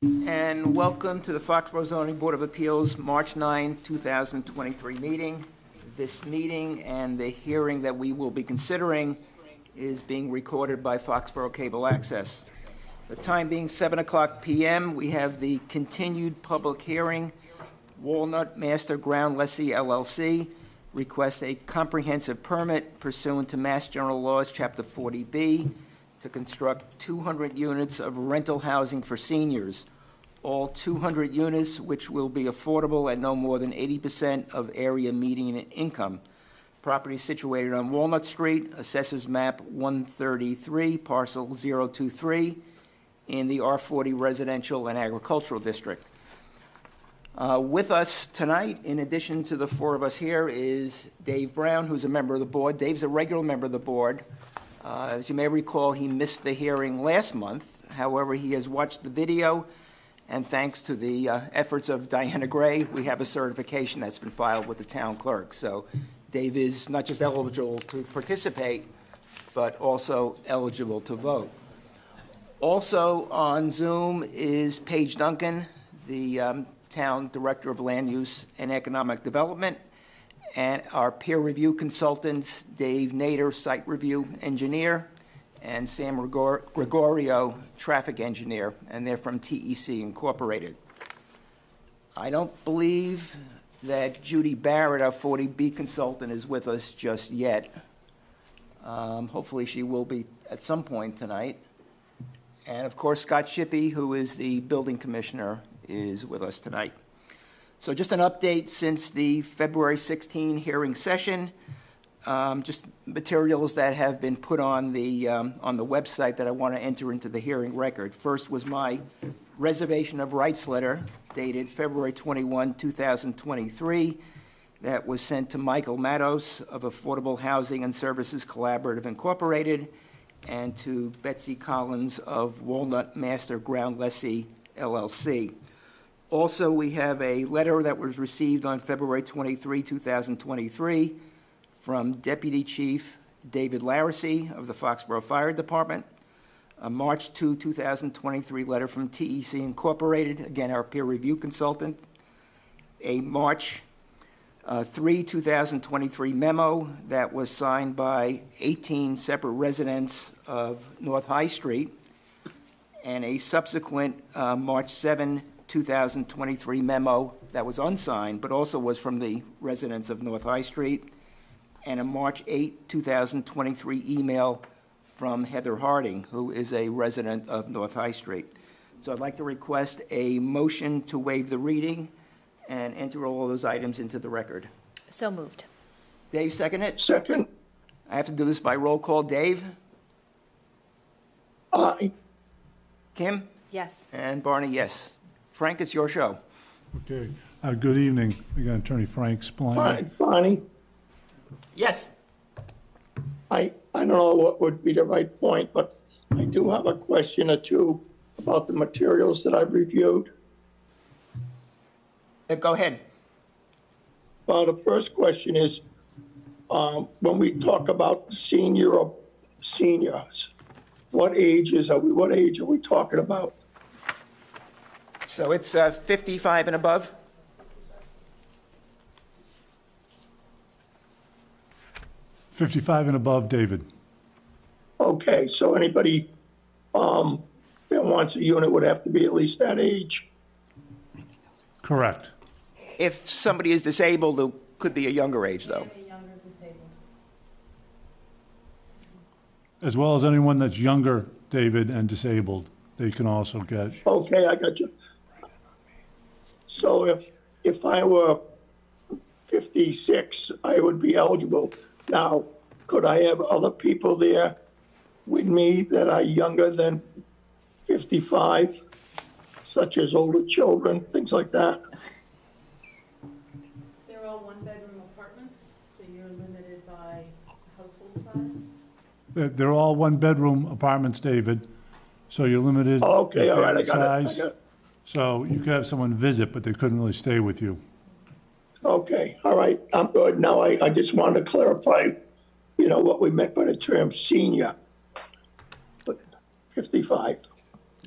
And welcome to the Foxborough Zoning Board of Appeals, March 9, 2023 meeting. This meeting and the hearing that we will be considering is being recorded by Foxboro Cable Access. The time being 7 o'clock p.m., we have the continued public hearing. Walnut Master Ground Lessee LLC requests a comprehensive permit pursuant to Mass General Laws, Chapter 40B, to construct 200 units of rental housing for seniors. All 200 units, which will be affordable at no more than 80% of area median income. Property is situated on Walnut Street, Assessors Map 133, Parcel 023, in the R40 Residential and Agricultural District. With us tonight, in addition to the four of us here, is Dave Brown, who's a member of the board. Dave's a regular member of the board. As you may recall, he missed the hearing last month. However, he has watched the video, and thanks to the efforts of Diana Gray, we have a certification that's been filed with the town clerk. So Dave is not just eligible to participate, but also eligible to vote. Also on Zoom is Paige Duncan, the town director of land use and economic development, and our peer review consultants, Dave Nader, site review engineer, and Sam Gregorio, traffic engineer, and they're from TEC Incorporated. I don't believe that Judy Barrett, our 40B consultant, is with us just yet. Hopefully she will be at some point tonight. And of course, Scott Shippey, who is the building commissioner, is with us tonight. So just an update since the February 16 hearing session, just materials that have been put on the website that I want to enter into the hearing record. First was my reservation of rights letter dated February 21, 2023, that was sent to Michael Matos of Affordable Housing and Services Collaborative Incorporated and to Betsy Collins of Walnut Master Ground Lessee LLC. Also, we have a letter that was received on February 23, 2023 from Deputy Chief David Larissy of the Foxborough Fire Department, a March 2, 2023 letter from TEC Incorporated, again, our peer review consultant, a March 3, 2023 memo that was signed by 18 separate residents of North High Street, and a subsequent March 7, 2023 memo that was unsigned, but also was from the residents of North High Street, and a March 8, 2023 email from Heather Harding, who is a resident of North High Street. So I'd like to request a motion to waive the reading and enter all of those items into the record. So moved. Dave, second it? Second. I have to do this by roll call. Dave? Aye. Kim? Yes. And Barney, yes. Frank, it's your show. Okay. Good evening. We got Attorney Frank Spillane. Aye. Bonnie, Yes. I don't know what would be the right point, but I do have a question or two about the materials that I've reviewed. Go ahead. Well, the first question is, when we talk about seniors, what age are we talking about? So it's 55 and above? $55 and above, David. Okay, so anybody that wants a unit would have to be at least that age. Correct. If somebody is disabled, it could be a younger age, though. As well as anyone that's younger, David, and disabled, they can also get. Okay, I got you. So if I were 56, I would be eligible. Now, could I have other people there with me that are younger than 55, such as older children, things like that? They're all one-bedroom apartments, so you're limited by household size? They're all one-bedroom apartments, David, so you're limited. Okay, in all right, I got size. it. So you could have someone visit, but they couldn't really stay with you. Okay, all right, I'm good. Now, I just wanted to clarify, what we meant by the term senior. But 55.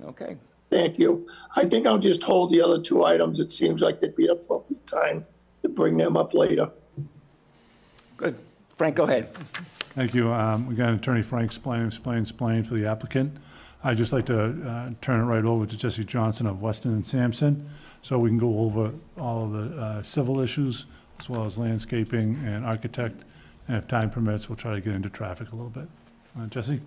Okay. Thank you. I think I'll just hold the other two items. It seems like it'd be an appropriate time to bring them up later. Good. Frank, go ahead. Thank you. We got Attorney Frank explain for the applicant. I'd just like to turn it right over to Jesse Johnson of Weston and Sampson, so we can go over all of the civil issues, as well as landscaping and architect. And if time permits, we'll try to get into traffic a little bit. Jesse?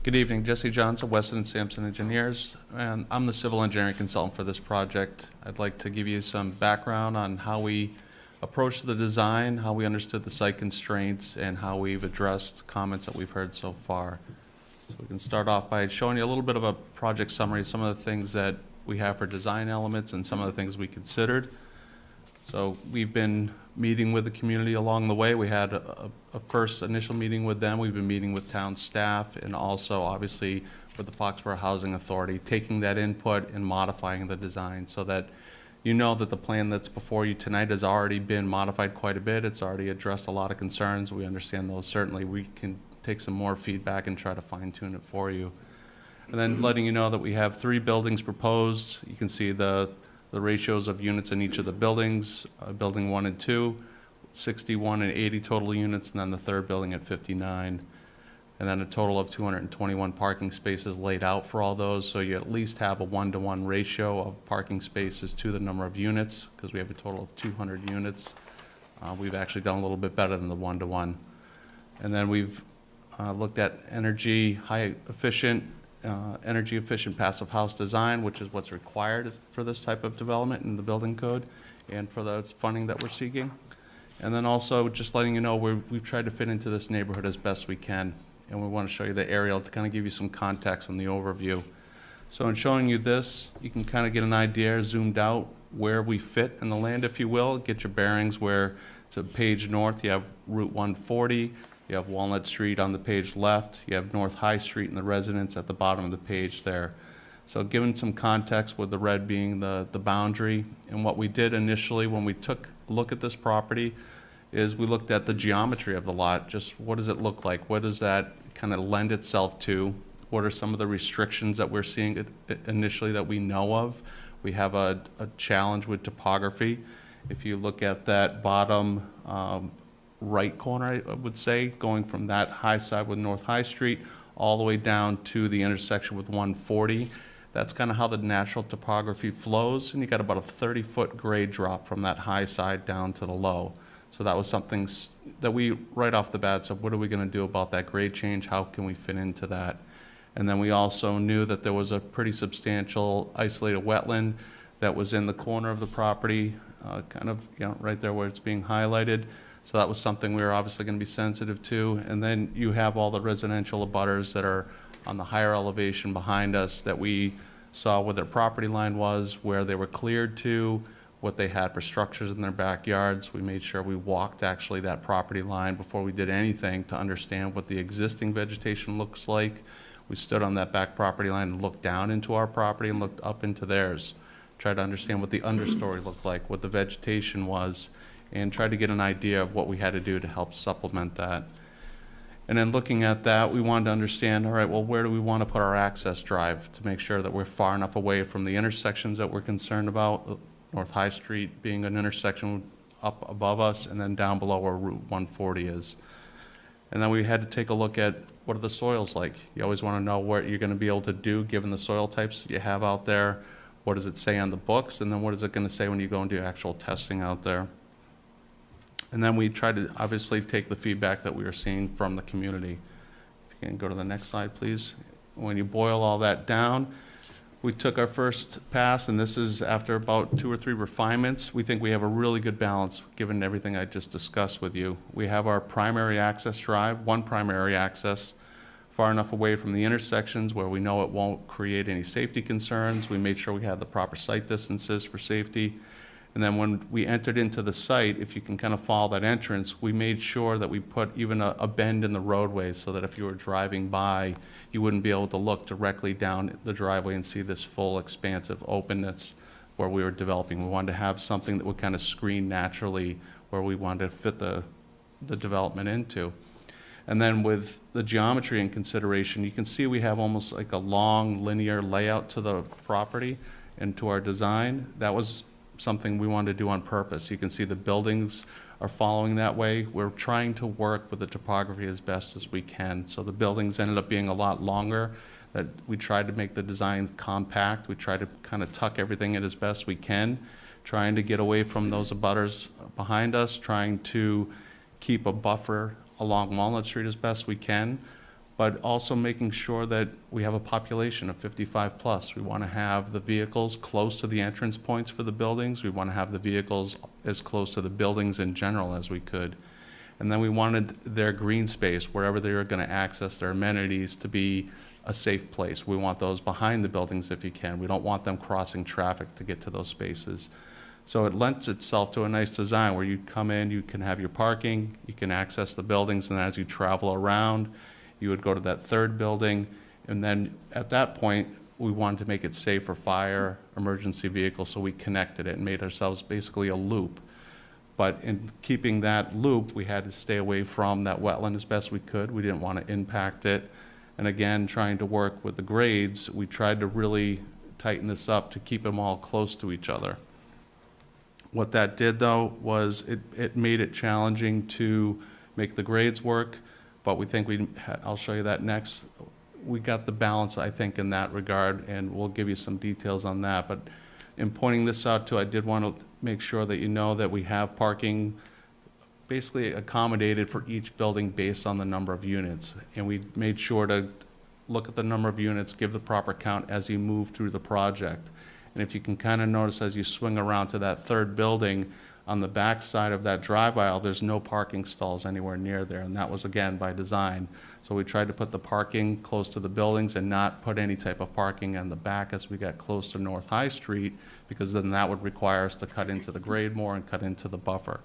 Good evening, Jesse Johnson, Weston and Sampson Engineers, and I'm the civil engineering consultant for this project. I'd like to give you some background on how we approached the design, how we understood the site constraints, and how we've addressed comments that we've heard so far. So we can start off by showing you a little bit of a project summary, some of the things that we have for design elements and some of the things we considered. So we've been meeting with the community along the way. We had a first initial meeting with them. We've been meeting with town staff and also obviously with the Foxborough Housing Authority, taking that input and modifying the design so that you know that the plan that's before you tonight has already been modified quite a bit. It's already addressed a lot of concerns. We understand those. Certainly we can take some more feedback and try to fine tune it for you. And then letting you know that we have 3 buildings proposed. You can see the ratios of units in each of the buildings, building 1 and 2, 61 and 80 total units, and then the third building at 59. And then a total of 221 parking spaces laid out for all those, so you at least have a 1-to-1 ratio of parking spaces to the number of units, because we have a total of 200 units. We've actually done a little bit better than the 1-to-1. And then we've looked at energy efficient passive house design, which is what's required for this type of development in the building code and for the funding that we're seeking. And then also just letting you know we've tried to fit into this neighborhood as best we can. And we want to show you the aerial to kind of give you some context on the overview. So in showing you this, you can kind of get an idea, zoomed out, where we fit in the land, if you will, get your bearings where to page north, you have Route 140, you have Walnut Street on the page left, you have North High Street and the residence at the bottom of the page there. So given some context with the red being the boundary, and what we did initially when we took a look at this property is we looked at the geometry of the lot, just what does it look like? What does that kind of lend itself to? What are some of the restrictions that we're seeing initially that we know of? We have a challenge with topography. If you look at that bottom right corner, I would say, going from that high side with North High Street all the way down to the intersection with 140, that's kind of how the natural topography flows, and you got about a 30-foot grade drop from that high side down to the low. So that was something that we, right off the bat, said, what are we going to do about that grade change? How can we fit into that? And then we also knew that there was a pretty substantial isolated wetland that was in the corner of the property, kind of, right there where it's being highlighted. So that was something we were obviously going to be sensitive to. And then you have all the residential abutters that are on the higher elevation behind us that we saw where their property line was, where they were cleared to, what they had for structures in their backyards. We made sure we walked actually that property line before we did anything to understand what the existing vegetation looks like. We stood on that back property line and looked down into our property and looked up into theirs. Tried to understand what the understory looked like, what the vegetation was, and tried to get an idea of what we had to do to help supplement that. And then looking at that, we wanted to understand, all right, well, where do we want to put our access drive to make sure that we're far enough away from the intersections that we're concerned about, North High Street being an intersection up above us, and then down below where Route 140 is. And then we had to take a look at what are the soils like. You always want to know what you're going to be able to do given the soil types that you have out there. What does it say on the books, and then what is it going to say when you go and do actual testing out there? And then we tried to obviously take the feedback that we were seeing from the community. If you can go to the next slide, please. When you boil all that down, we took our first pass, and this is after about 2 or 3 refinements. We think we have a really good balance given everything I just discussed with you. We have our primary access drive, one primary access, far enough away from the intersections where we know it won't create any safety concerns. We made sure we had the proper site distances for safety. And then when we entered into the site, if you can kind of follow that entrance, we made sure that we put even a bend in the roadway so that if you were driving by, you wouldn't be able to look directly down the driveway and see this full expansive openness where we were developing. We wanted to have something that would kind of screen naturally where we wanted to fit the development into. And then with the geometry in consideration, you can see we have almost like a long linear layout to the property and to our design. That was something we wanted to do on purpose. You can see the buildings are following that way. We're trying to work with the topography as best as we can. So the buildings ended up being a lot longer. That we tried to make the design compact. We tried to kind of tuck everything in as best we can, trying to get away from those abutters behind us, trying to keep a buffer along Walnut Street as best we can, but also making sure that we have a population of 55 plus. We want to have the vehicles close to the entrance points for the buildings. We want to have the vehicles as close to the buildings in general as we could. And then we wanted their green space, wherever they were going to access their amenities, to be a safe place. We want those behind the buildings if you can. We don't want them crossing traffic to get to those spaces. So it lends itself to a nice design where you come in, you can have your parking, you can access the buildings, and as you travel around, you would go to that third building. And then at that point, we wanted to make it safe for fire, emergency vehicles, so we connected it and made ourselves basically a loop. But in keeping that loop, we had to stay away from that wetland as best we could. We didn't want to impact it. And again, trying to work with the grades, we tried to really tighten this up to keep them all close to each other. What that did, though, was it made it challenging to make the grades work, but we think I'll show you that next. We got the balance, I think, in that regard, and we'll give you some details on that. But in pointing this out too, I did want to make sure that you know that we have parking basically accommodated for each building based on the number of units. And we made sure to look at the number of units, give the proper count as you move through the project. And if you can kind of notice as you swing around to that third building, on the back side of that drive aisle, there's no parking stalls anywhere near there, and that was, again, by design. So we tried to put the parking close to the buildings and not put any type of parking on the back as we got close to North High Street, because then that would require us to cut into the grade more and cut into the buffer.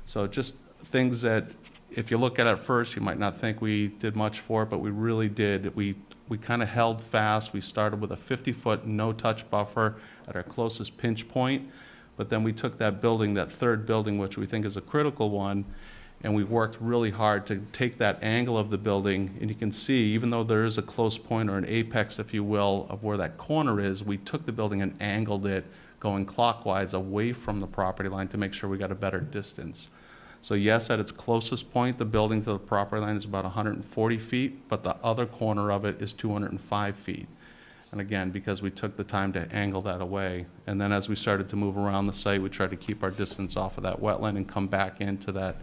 So just things that, if you look at it first, you might not think we did much for it, but we really did. We kind of held fast. We started with a 50-foot no-touch buffer at our closest pinch point, but then we took that building, that third building, which we think is a critical one, and we worked really hard to take that angle of the building. And you can see, even though there is a close point or an apex, if you will, of where that corner is, we took the building and angled it going clockwise away from the property line to make sure we got a better distance. So yes, at its closest point, the building to the property line is about 140 feet, but the other corner of it is 205 feet. And again, because we took the time to angle that away. And then as we started to move around the site, we tried to keep our distance off of that wetland and come back into that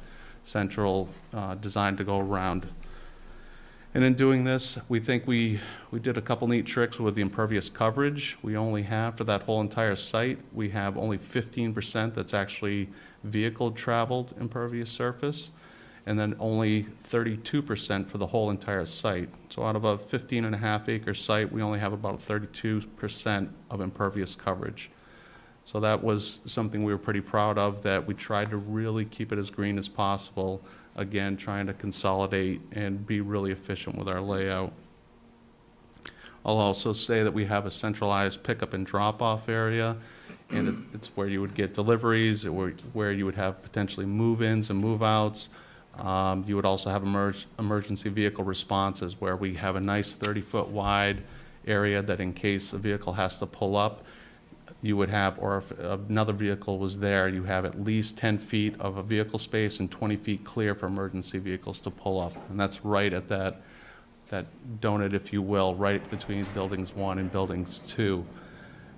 central design to go around. And in doing this, we think we did a couple neat tricks with the impervious coverage. We only have, for that whole entire site, we have only 15% that's actually vehicle traveled impervious surface, and then only 32% for the whole entire site. So out of a 15.5 acre site, we only have about 32% of impervious coverage. So that was something we were pretty proud of, that we tried to really keep it as green as possible. Again, trying to consolidate and be really efficient with our layout. I'll also say that we have a centralized pickup and drop-off area, and it's where you would get deliveries, where you would have potentially move-ins and move-outs. You would also have emergency vehicle responses, where we have a nice 30-foot wide area that in case a vehicle has to pull up, you would have, or if another vehicle was there, you have at least 10 feet of a vehicle space and 20 feet clear for emergency vehicles to pull up. And that's right at that donut, if you will, right between buildings 1 and buildings 2.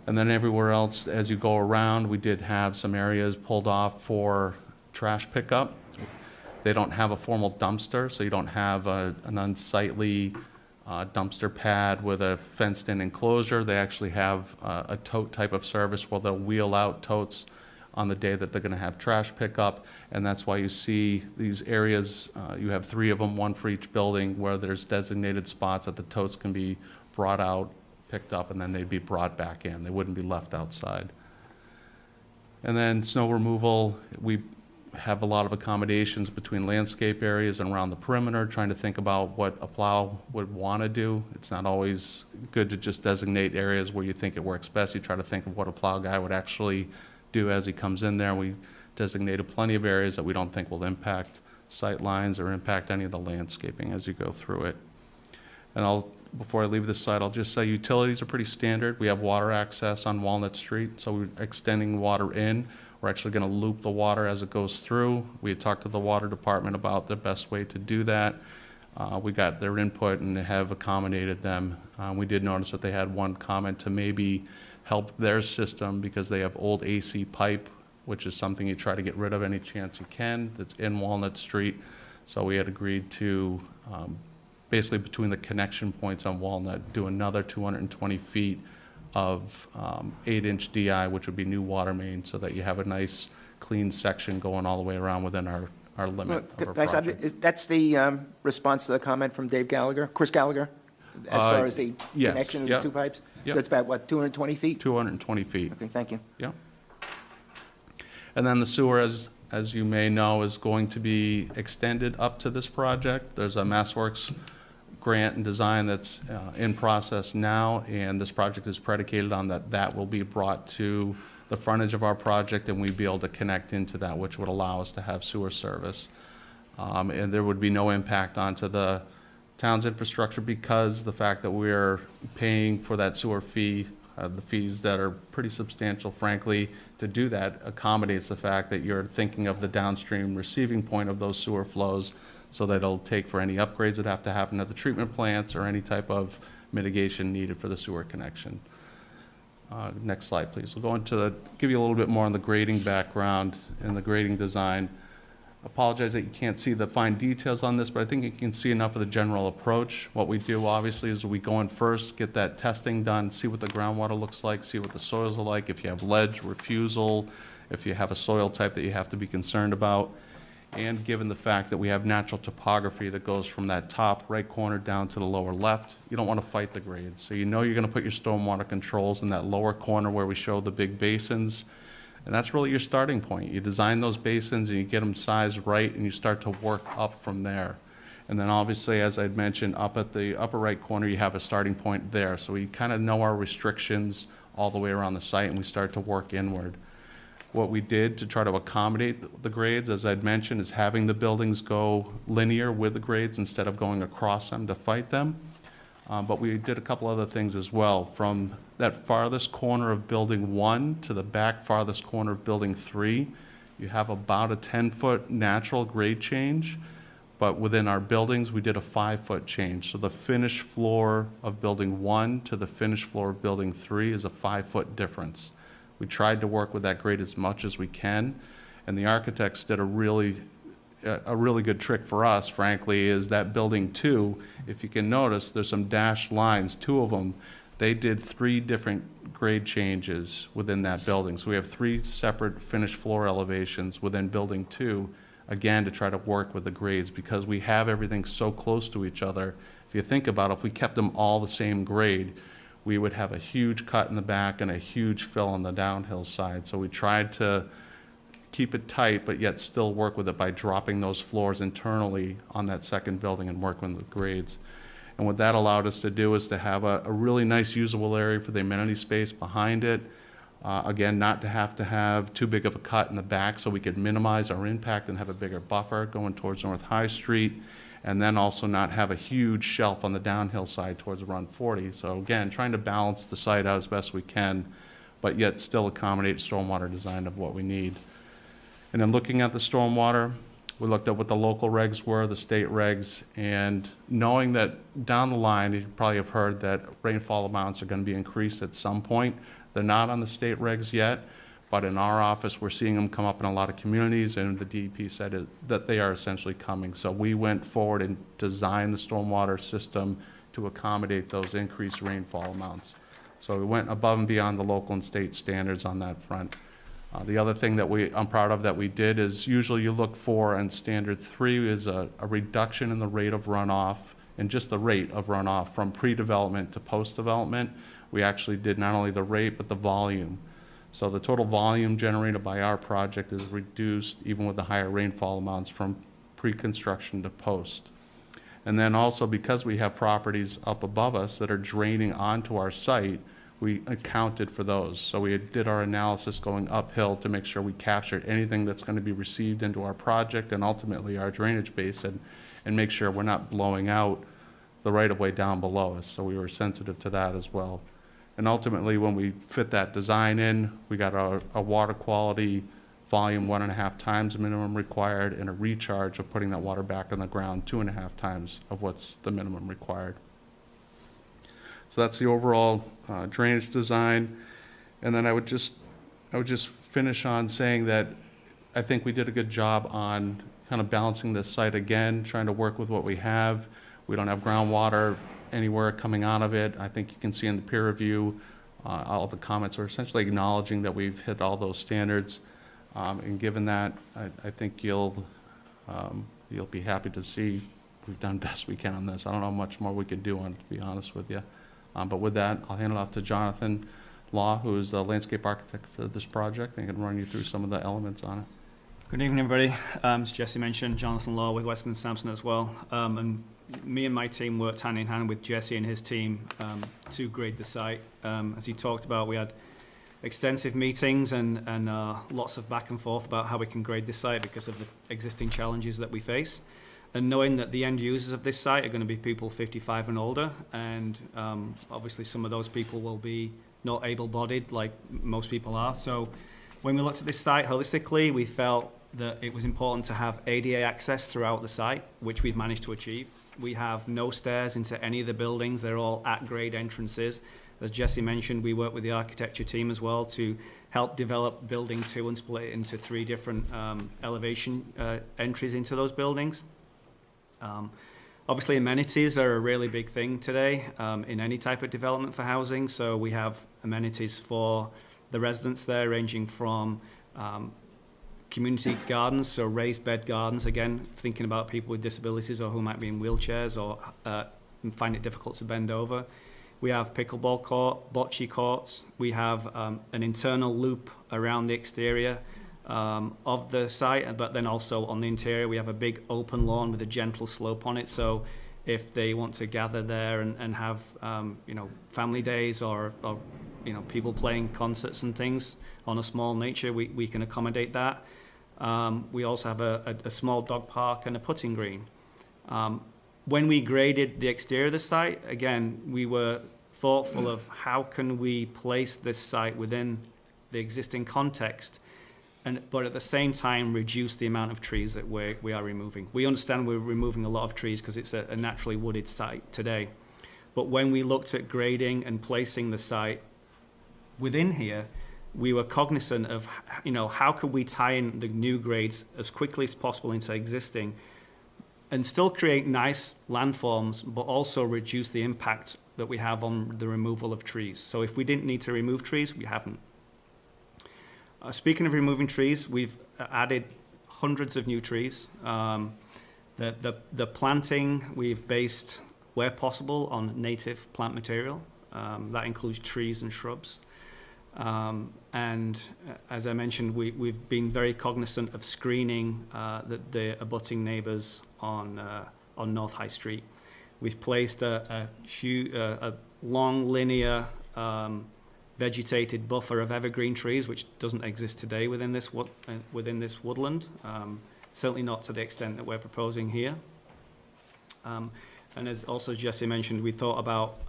And then everywhere else, as you go around, we did have some areas pulled off for trash pickup. They don't have a formal dumpster, so you don't have an unsightly dumpster pad with a fenced-in enclosure. They actually have a tote type of service where they'll wheel out totes on the day that they're going to have trash pickup, and that's why you see these areas. You have 3 of them, 1 for each building, where there's designated spots that the totes can be brought out, picked up, and then they'd be brought back in. They wouldn't be left outside. And then snow removal, we have a lot of accommodations between landscape areas and around the perimeter, trying to think about what a plow would want to do. It's not always good to just designate areas where you think it works best. You try to think of what a plow guy would actually do as he comes in there. We designated plenty of areas that we don't think will impact sight lines or impact any of the landscaping as you go through it. And before I leave this site, I'll just say utilities are pretty standard. We have water access on Walnut Street, so we're extending water in. We're actually going to loop the water as it goes through. We had talked to the water department about the best way to do that. We got their input and have accommodated them. We did notice that they had one comment to maybe help their system because they have old AC pipe, which is something you try to get rid of any chance you can, that's in Walnut Street. So we had agreed to basically between the connection points on Walnut, do another 220 feet of 8-inch DI, which would be new water main, so that you have a nice clean section going all the way around within our limit of our project. That's the response to the comment from Chris Gallagher, as far as the yes, connection of yep. the two pipes? Yep. So it's about, what, 220 feet? 220 feet. Okay, thank you. Yeah. And then the sewer, as you may know, is going to be extended up to this project. There's a MassWorks grant and design that's in process now, and this project is predicated on that will be brought to the frontage of our project, and we'd be able to connect into that, which would allow us to have sewer service. And there would be no impact onto the town's infrastructure because the fact that we're paying for that sewer fee, the fees that are pretty substantial, frankly, to do that accommodates the fact that you're thinking of the downstream receiving point of those sewer flows, so that it'll take for any upgrades that have to happen at the treatment plants or any type of mitigation needed for the sewer connection. Next slide, please. We'll go into give you a little bit more on the grading background and the grading design. Apologize that you can't see the fine details on this, but I think you can see enough of the general approach. What we do, obviously, is we go in first, get that testing done, see what the groundwater looks like, see what the soils are like, if you have ledge, refusal, if you have a soil type that you have to be concerned about. And given the fact that we have natural topography that goes from that top right corner down to the lower left, you don't want to fight the grades. So you know you're going to put your stormwater controls in that lower corner where we show the big basins. And that's really your starting point. You design those basins and you get them sized right, and you start to work up from there. And then obviously, as I'd mentioned, up at the upper right corner, you have a starting point there. So we kind of know our restrictions all the way around the site, and we start to work inward. What we did to try to accommodate the grades, as I'd mentioned, is having the buildings go linear with the grades instead of going across them to fight them. But we did a couple other things as well. From that farthest corner of building 1 to the back farthest corner of building 3, you have about a 10-foot natural grade change. But within our buildings, we did a 5-foot change. So the finished floor of building 1 to the finished floor of building 3 is a 5-foot difference. We tried to work with that grade as much as we can, and the architects did a really good trick for us, frankly, is that building 2, if you can notice, there's some dashed lines, 2 of them, they did 3 different grade changes within that building. So we have 3 separate finished floor elevations within building 2, again, to try to work with the grades, because we have everything so close to each other. If you think about it, if we kept them all the same grade, we would have a huge cut in the back and a huge fill on the downhill side. So we tried to keep it tight, but yet still work with it by dropping those floors internally on that second building and work with the grades. And what that allowed us to do is to have a really nice usable area for the amenity space behind it. Again, not to have too big of a cut in the back, so we could minimize our impact and have a bigger buffer going towards North High Street. And then also not have a huge shelf on the downhill side towards Run 40. So again, trying to balance the site out as best we can, but yet still accommodate stormwater design of what we need. And then looking at the stormwater, we looked at what the local regs were, the state regs, and knowing that down the line, you probably have heard that rainfall amounts are going to be increased at some point. They're not on the state regs yet, but in our office, we're seeing them come up in a lot of communities, and the DEP said that they are essentially coming. So we went forward and designed the stormwater system to accommodate those increased rainfall amounts. So we went above and beyond the local and state standards on that front. The other thing that I'm proud of that we did is usually you look for, and standard 3 is a reduction in the rate of runoff, and just the rate of runoff from pre-development to post-development. We actually did not only the rate, but the volume. So the total volume generated by our project is reduced even with the higher rainfall amounts from pre-construction to post. And then also, because we have properties up above us that are draining onto our site, we accounted for those. So we did our analysis going uphill to make sure we captured anything that's going to be received into our project and ultimately our drainage basin, and make sure we're not blowing out the right-of-way down below us. So we were sensitive to that as well. And ultimately, when we fit that design in, we got a water quality volume 1.5 times the minimum required, and a recharge of putting that water back on the ground 2.5 times of what's the minimum required. So that's the overall drainage design. And then I would just finish on saying that I think we did a good job on kind of balancing this site again, trying to work with what we have. We don't have groundwater anywhere coming out of it. I think you can see in the peer review, all the comments are essentially acknowledging that we've hit all those standards. And given that, I think you'll be happy to see we've done best we can on this. I don't know how much more we could do on, to be honest with you. But with that, I'll hand it off to Jonathan Law, who is the landscape architect for this project, and he can run you through some of the elements on it. Good evening, everybody. As Jesse mentioned, Jonathan Law with Weston & Sampson as well. And me and my team worked hand in hand with Jesse and his team to grade the site. As he talked about, we had extensive meetings and lots of back and forth about how we can grade this site because of the existing challenges that we face. And knowing that the end users of this site are going to be people 55 and older, and obviously some of those people will be not able-bodied like most people are. So when we looked at this site holistically, we felt that it was important to have ADA access throughout the site, which we've managed to achieve. We have no stairs into any of the buildings. They're all at-grade entrances. As Jesse mentioned, we work with the architecture team as well to help develop building 2 and split it into 3 different elevation entries into those buildings. Obviously, amenities are a really big thing today in any type of development for housing. So we have amenities for the residents there, ranging from community gardens, so raised bed gardens, again, thinking about people with disabilities or who might be in wheelchairs or find it difficult to bend over. We have pickleball court, bocce courts. We have an internal loop around the exterior of the site, but then also on the interior we have a big open lawn with a gentle slope on it. So if they want to gather there and have family days or people playing concerts and things on a small nature, we can accommodate that. We also have a small dog park and a putting green. When we graded the exterior of the site, again, we were thoughtful of how can we place this site within the existing context, but at the same time reduce the amount of trees that we are removing. We understand we're removing a lot of trees because it's a naturally wooded site today. But when we looked at grading and placing the site within here, we were cognizant of how could we tie in the new grades as quickly as possible into existing and still create nice landforms, but also reduce the impact that we have on the removal of trees. So if we didn't need to remove trees, we haven't. Speaking of removing trees, we've added hundreds of new trees. The planting, we've based, where possible, on native plant material. That includes trees and shrubs. And as I mentioned, we've been very cognizant of screening the abutting neighbours on North High Street. We've placed a long linear vegetated buffer of evergreen trees, which doesn't exist today within this woodland. Certainly not to the extent that we're proposing here. And as also Jesse mentioned, we thought about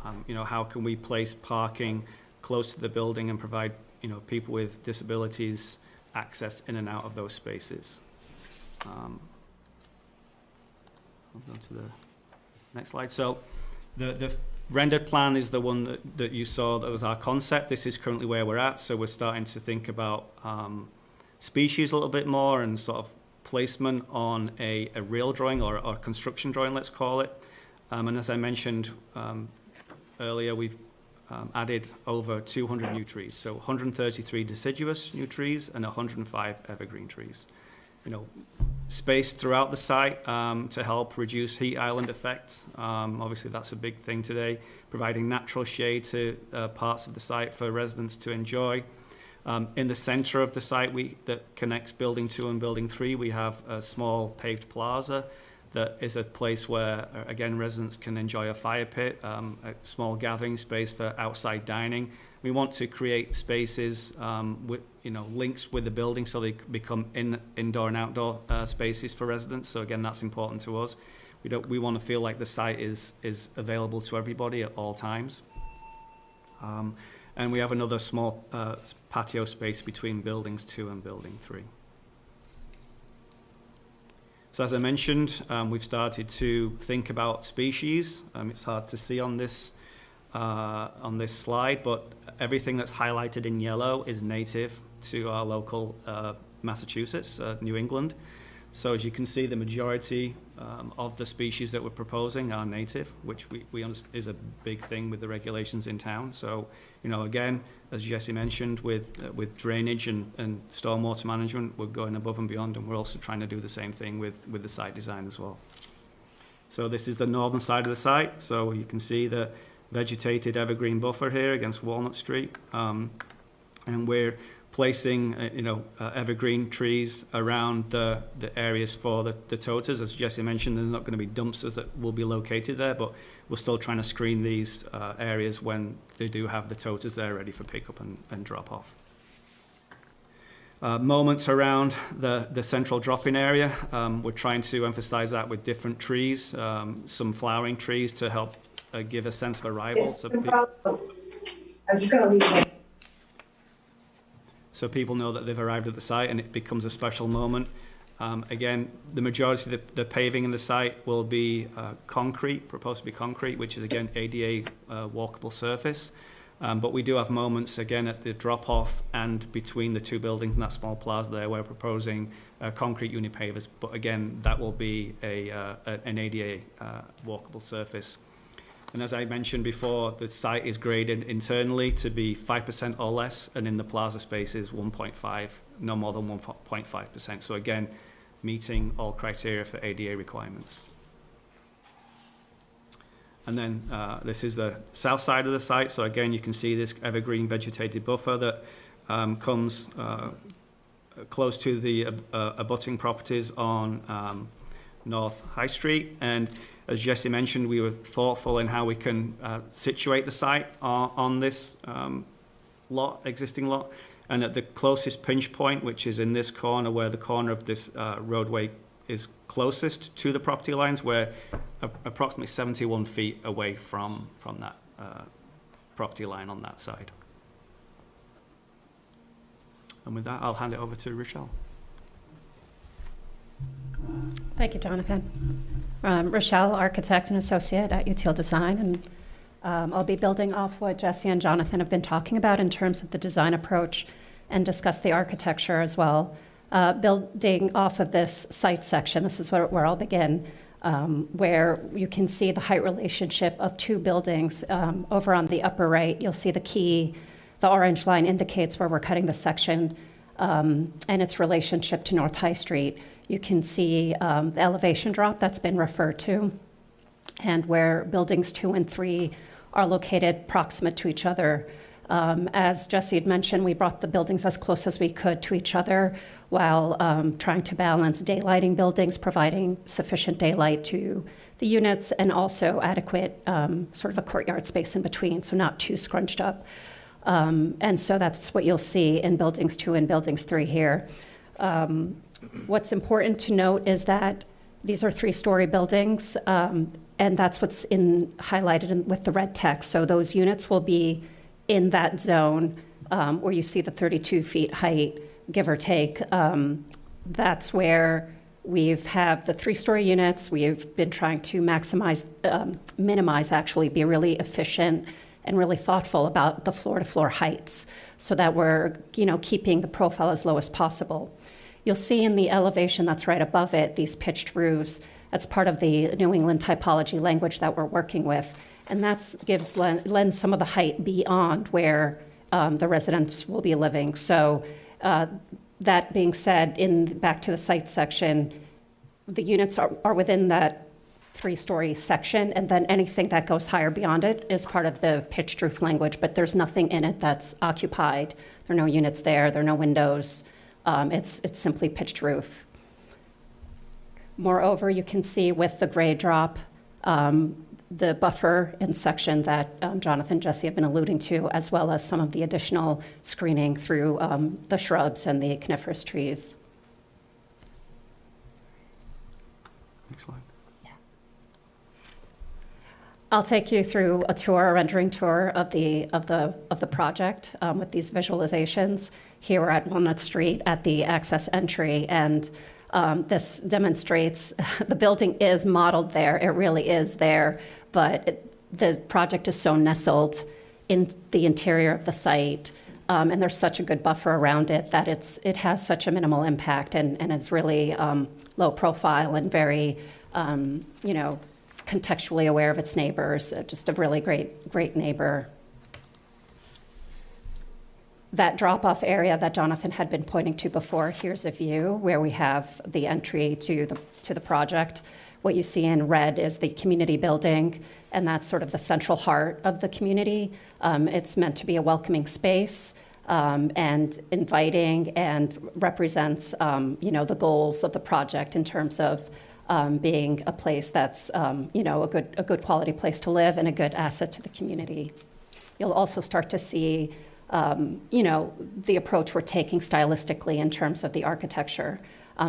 how can we place parking close to the building and provide people with disabilities access in and out of those spaces. I'll go to the next slide. So the rendered plan is the one that you saw that was our concept. This is currently where we're at. So we're starting to think about species a little bit more and sort of placement on a real drawing or a construction drawing, let's call it. And as I mentioned earlier, we've added over 200 new trees. So 133 deciduous new trees and 105 evergreen trees. Spaced throughout the site to help reduce heat island effect. Obviously, that's a big thing today, providing natural shade to parts of the site for residents to enjoy. In the center of the site that connects Building 2 and Building 3, we have a small paved plaza that is a place where, again, residents can enjoy a fire pit, a small gathering space for outside dining. We want to create spaces with, links with the building so they become indoor and outdoor spaces for residents. So again, that's important to us. We want to feel like the site is available to everybody at all times. And we have another small patio space between buildings 2 and building 3. So as I mentioned, we've started to think about species. It's hard to see on this slide, but everything that's highlighted in yellow is native to our local Massachusetts, New England. So as you can see, the majority of the species that we're proposing are native, which we understand is a big thing with the regulations in town. So, again, as Jesse mentioned, with drainage and stormwater management, we're going above and beyond, and we're also trying to do the same thing with the site design as well. So this is the northern side of the site. So you can see the vegetated evergreen buffer here against Walnut Street, and we're placing evergreen trees around the areas for the toters. As Jesse mentioned, there's not going to be dumpsters that will be located there, but we're still trying to screen these areas when they do have the toters there ready for pickup and drop off. Moments around the central drop-in area. We're trying to emphasize that with different trees, some flowering trees to help give a sense of arrival. I'm just going to leave it. So people know that they've arrived at the site and it becomes a special moment. Again, the majority of the paving in the site will be concrete, proposed to be concrete, which is again ADA walkable surface. But we do have moments again at the drop-off and between the 2 buildings in that small plaza there, we're proposing concrete unipavers. But again, that will be an ADA walkable surface. And as I mentioned before, the site is graded internally to be 5% or less, and in the plaza spaces 1.5, no more than 1.5%. So again, meeting all criteria for ADA requirements. And then this is the south side of the site. So again, you can see this evergreen vegetated buffer that comes close to the abutting properties on North High Street. And as Jesse mentioned, we were thoughtful in how we can situate the site on this existing lot. And at the closest pinch point, which is in this corner, where the corner of this roadway is closest to the property lines, we're approximately 71 feet away from that property line on that side. And with that, I'll hand it over to Rochelle. Thank you, Jonathan. Rochelle, architect and associate at Util Design, and I'll be building off what Jesse and Jonathan have been talking about in terms of the design approach and discuss the architecture as well. Building off of this site section, this is where I'll begin, where you can see the height relationship of 2 buildings. Over on the upper right, you'll see the orange line indicates where we're cutting the section and its relationship to North High Street. You can see the elevation drop that's been referred to, and where buildings 2 and 3 are located proximate to each other. As Jesse had mentioned, we brought the buildings as close as we could to each other while trying to balance daylighting buildings, providing sufficient daylight to the units, and also adequate sort of a courtyard space in between, so not too scrunched up. And so that's what you'll see in buildings 2 and buildings 3 here. What's important to note is that these are 3-story buildings, and that's what's highlighted with the red text. So those units will be in that zone where you see the 32 feet height, give or take. That's where we've have the 3-story units. We've been trying to minimize actually, be really efficient and really thoughtful about the floor-to-floor heights so that we're keeping the profile as low as possible. You'll see in the elevation that's right above it, these pitched roofs. That's part of the New England typology language that we're working with. And that lends some of the height beyond where the residents will be living. So that being said, back to the site section, the units are within that 3-story section, and then anything that goes higher beyond it is part of the pitched roof language, but there's nothing in it that's occupied. There are no units there, there are no windows. It's simply pitched roof. Moreover, you can see with the grade drop, the buffer in section that Jonathan and Jesse have been alluding to, as well as some of the additional screening through the shrubs and the coniferous trees. Next slide. I'll take you through a rendering tour of the project with these visualizations. Here we're at Walnut Street at the access entry, and this demonstrates the building is modeled there. It really is there, but the project is so nestled in the interior of the site, and there's such a good buffer around it that it has such a minimal impact, and it's really low profile and very, contextually aware of its neighbors. Just a really great neighbor. That drop-off area that Jonathan had been pointing to before, here's a view where we have the entry to the project. What you see in red is the community building, and that's sort of the central heart of the community. It's meant to be a welcoming space and inviting, and represents, the goals of the project in terms of being a place that's, a good quality place to live and a good asset to the community. You'll also start to see, the approach we're taking stylistically in terms of the architecture.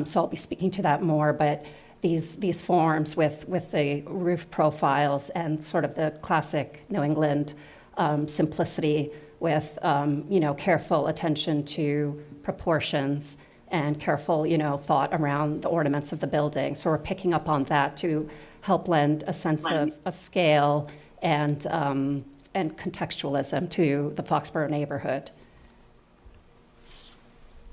So I'll be speaking to that more, but these forms with the roof profiles and sort of the classic New England simplicity with, careful attention to proportions and careful, thought around the ornaments of the building. So we're picking up on that to help lend a sense of scale and contextualism to the Foxborough neighborhood.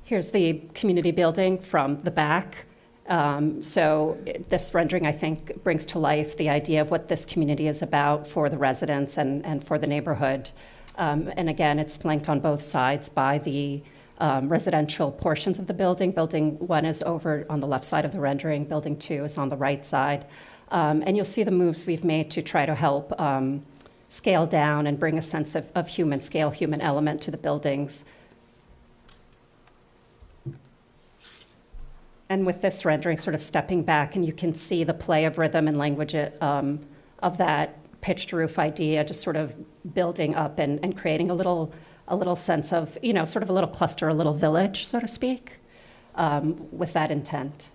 Here's the community building from the back. So this rendering, I think, brings to life the idea of what this community is about for the residents and for the neighborhood. And again, it's flanked on both sides by the residential portions of the building. Building 1 is over on the left side of the rendering. Building 2 is on the right side. And you'll see the moves we've made to try to help scale down and bring a sense of human scale, human element to the buildings. And with this rendering, sort of stepping back, and you can see the play of rhythm and language of that pitched roof idea, just sort of building up and creating a little sense of, sort of a little cluster, a little village, so to speak, with that intent.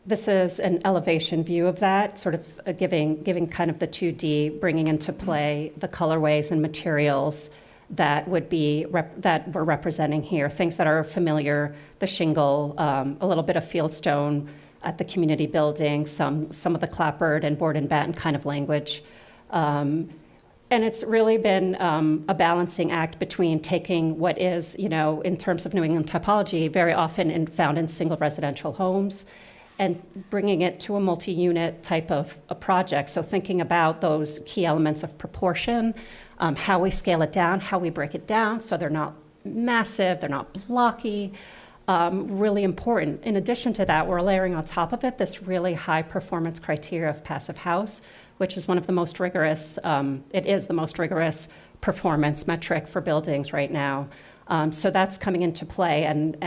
This is an elevation view of that, sort of giving kind of the 2D, bringing into play the colorways and materials that would be, that we're representing here, things that are familiar, the shingle, a little bit of fieldstone at the community building, some of the clapboard and board and batten kind of language. And it's really been a balancing act between taking what is, in terms of New England typology, very often found in single residential homes, and bringing it to a multi-unit type of a project. So thinking about those key elements of proportion, how we scale it down, how we break it down so they're not massive, they're not blocky, really important. In addition to that, we're layering on top of it this really high performance criteria of passive house, which is one of the most rigorous, it is the most rigorous performance metric for buildings right now. So that's coming into play, and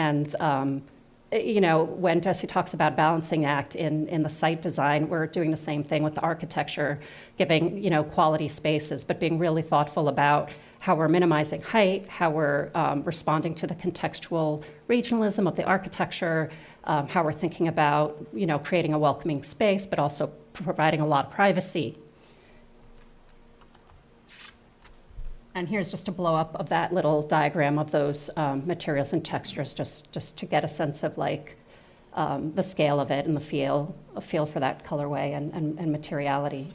when Jesse talks about balancing act in the site design, we're doing the same thing with the architecture, giving, quality spaces, but being really thoughtful about how we're minimizing height, how we're responding to the contextual regionalism of the architecture, how we're thinking about, creating a welcoming space, but also providing a lot of privacy. And here's just a blow up of that little diagram of those materials and textures, just to get a sense of the scale of it and a feel for that colorway and materiality.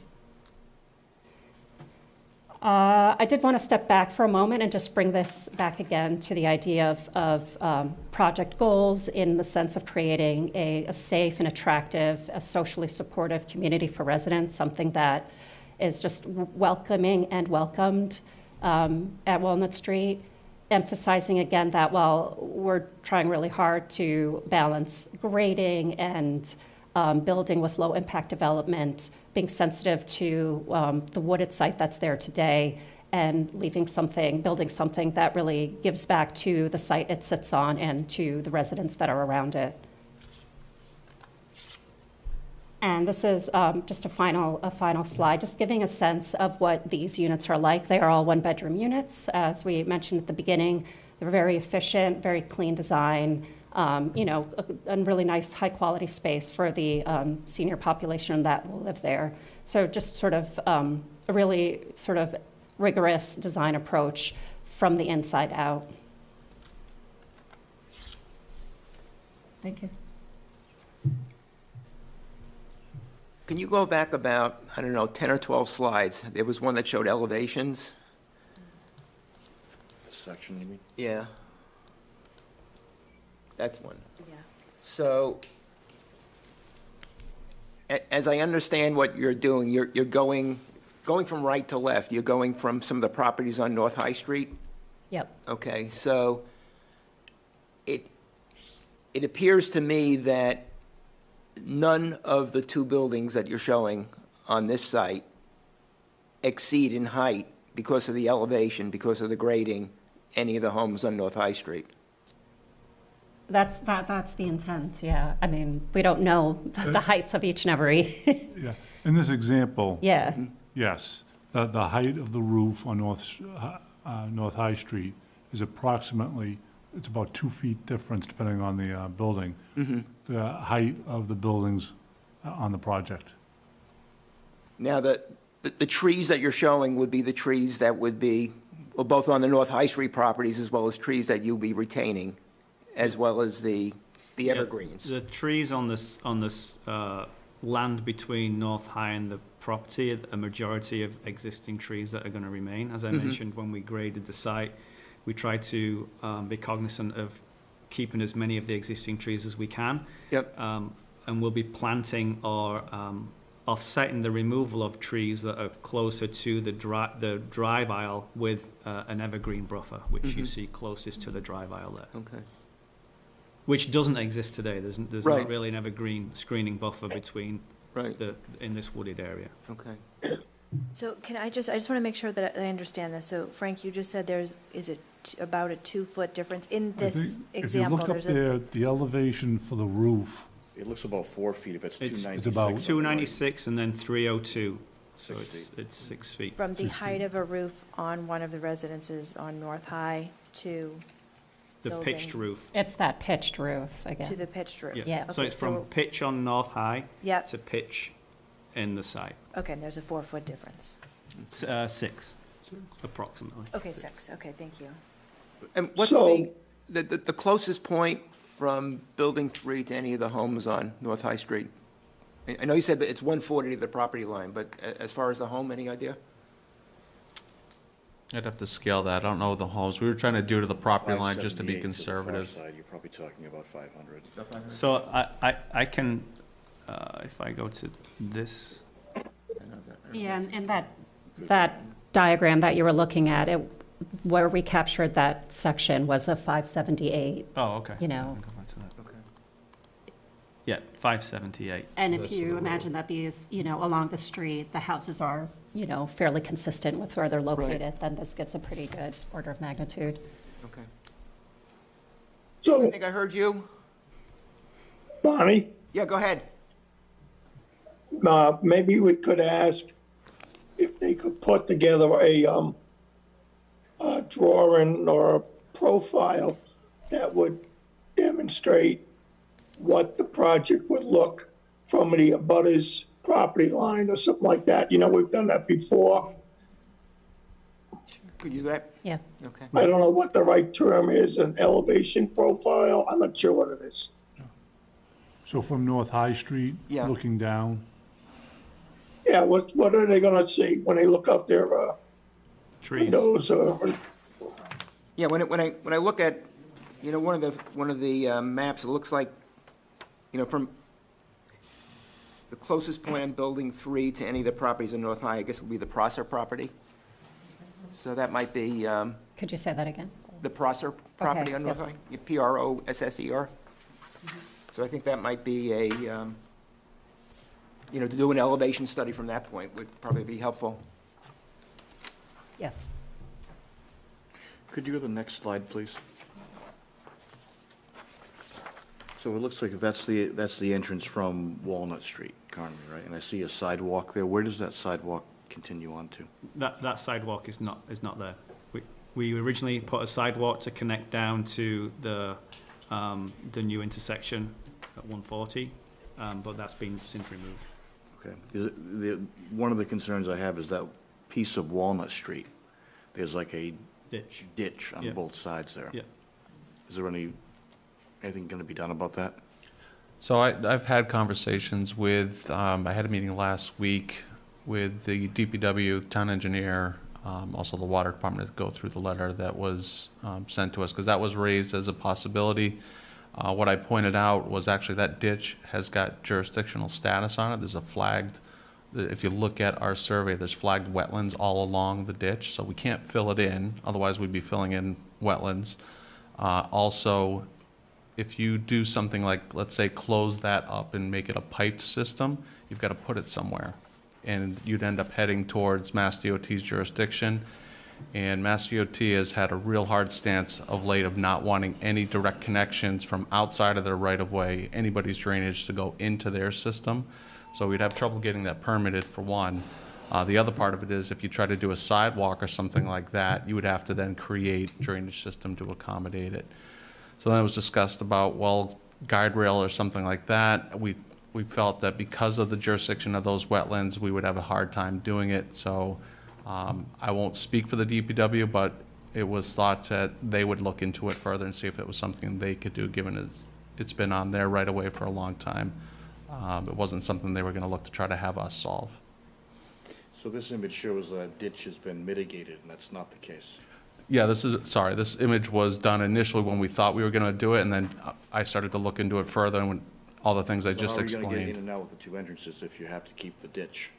I did want to step back for a moment and just bring this back again to the idea of project goals in the sense of creating a safe and attractive, a socially supportive community for residents, something that is just welcoming and welcomed at Walnut Street, emphasizing again that while we're trying really hard to balance grading and building with low impact development, being sensitive to the wooded site that's there today, and building something that really gives back to the site it sits on and to the residents that are around it. And this is just a final slide, just giving a sense of what these units are like. They are all one-bedroom units. As we mentioned at the beginning, they're very efficient, very clean design, a really nice, high-quality space for the senior population that will live there. So just sort of a really sort of rigorous design approach from the inside out. Thank you. Can you go back about, 10 or 12 slides? There was one that showed elevations. Section, you mean? Yeah. That's one. Yeah. So, as I understand what you're doing, you're going from right to left. You're going from some of the properties on North High Street? Yep. Okay, so it appears to me that none of the two buildings that you're showing on this site exceed in height because of the elevation, because of the grading, any of the homes on North High Street. That's the intent, yeah. I mean, we don't know the heights of each and every, Yeah, in this example. yeah. Yes, the height of the roof on North High Street is approximately, it's about 2 feet difference depending on the building. The height of the buildings on the project. Now, the trees that you're showing would be the trees that would be, well, both on the North High Street properties as well as trees that you'll be retaining, as well as the evergreens. The trees on this land between North High and the property, a majority of existing trees that are going to remain. As I mentioned, when we graded the site, we tried to be cognizant of keeping as many of the existing trees as we can. Yep. And we'll be planting or offsetting the removal of trees that are closer to the drive aisle with an evergreen buffer, which you see closest to the drive aisle there. Okay. Which doesn't exist today. There's Right. not really an evergreen screening buffer between Right. in this wooded area. Okay. So I just want to make sure that I understand this. So Frank, you just said about a 2-foot difference in I this think example. If you look up there, the elevation for the roof, It looks about 4 feet if it's It's- 296. It's about- 296 and then 302, so 6 it's 6 feet. From the 6 height feet. of a roof on one of the residences on North High to The pitched building. roof. It's that pitched roof to again. the pitched roof. Yeah. So Okay, it's from pitch on North High Yep. to pitch in the site. Okay, and there's a 4-foot difference. It's 6, approximately. Okay, 6. Okay, thank you. And what's So- the closest point from Building 3 to any of the homes on North High Street? I know you said that it's 140 to the property line, but as far as the home, any idea? I'd have to scale that. I don't know the homes. We were trying to do to the property line just to be 578 to the far conservative. side, you're probably talking about 500. So I can, if I go to this, Yeah, and that diagram that you were looking at, where we captured that section was a 578, oh, okay. you know. I can go back to that. Yeah, 578. And if you imagine that these, along the street, the houses are, fairly consistent with where they're located, then this gives a pretty good order of magnitude. Okay. I So, think I heard you. Bonnie, Yeah, go ahead. maybe we could ask if they could put together a drawing or a profile that would demonstrate what the project would look from the abutter's property line or something like that. We've done that before. Could you do that? Yeah. Okay. I don't know what the right term is, an elevation profile. I'm not sure what it is. so from North High Street, Yeah. looking down, Yeah, what are they gonna see when they look out their Trees. windows or? Yeah, when I look at, one of the maps, it looks like, from the closest point on Building 3 to any of the properties in North High, I guess would be the Prosser property. So that might be Could you say that again? the Prosser property Okay, on North yep. High, Prosser. So I think that might be a, to do an elevation study from that point would probably be helpful. Yes. Could you go to the next slide, please? So it looks like that's the entrance from Walnut Street currently, right? And I see a sidewalk there. Where does that sidewalk continue on to? That sidewalk is not there. We originally put a sidewalk to connect down to the new intersection at 140, but that's been since removed. Okay. One of the concerns I have is that piece of Walnut Street. There's like a Ditch. on Yeah. both sides there. Yeah. Is there anything going to be done about that? So I've had conversations with, I had a meeting last week with the DPW, town engineer, also the water department to go through the letter that was sent to us, because that was raised as a possibility. What I pointed out was actually that ditch has got jurisdictional status on it. There's a flagged, if you look at our survey, there's flagged wetlands all along the ditch, so we can't fill it in, otherwise we'd be filling in wetlands. Also, if you do something like, let's say, close that up and make it a piped system, you've got to put it somewhere. And you'd end up heading towards Mass DOT's jurisdiction. And Mass DOT has had a real hard stance of late of not wanting any direct connections from outside of their right-of-way, anybody's drainage to go into their system. So we'd have trouble getting that permitted, for one. The other part of it is if you try to do a sidewalk or something like that, you would have to then create drainage system to accommodate it. So then it was discussed about, well, guide rail or something like that. We felt that because of the jurisdiction of those wetlands, we would have a hard time doing it. So I won't speak for the DPW, but it was thought that they would look into it further and see if it was something they could do, given it's been on their right of way for a long time. It wasn't something they were going to look to try to have us solve. So this image shows that ditch has been mitigated, and that's not the case. Yeah, this image was done initially when we thought we were going to do it, and then I started to look into it further, and when all the things I just So how are you going to get in explained. and out with the two entrances if you have to keep the ditch?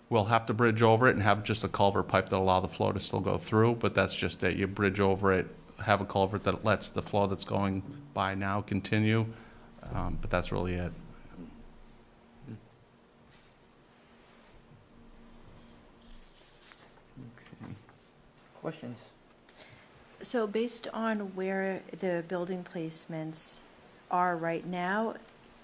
We'll have to bridge over it and have just a culvert pipe that allow the flow to still go through, but that's just it. You bridge over it, have a culvert that lets the flow that's going by now continue, but that's really it. Questions? So based on where the building placements are right now,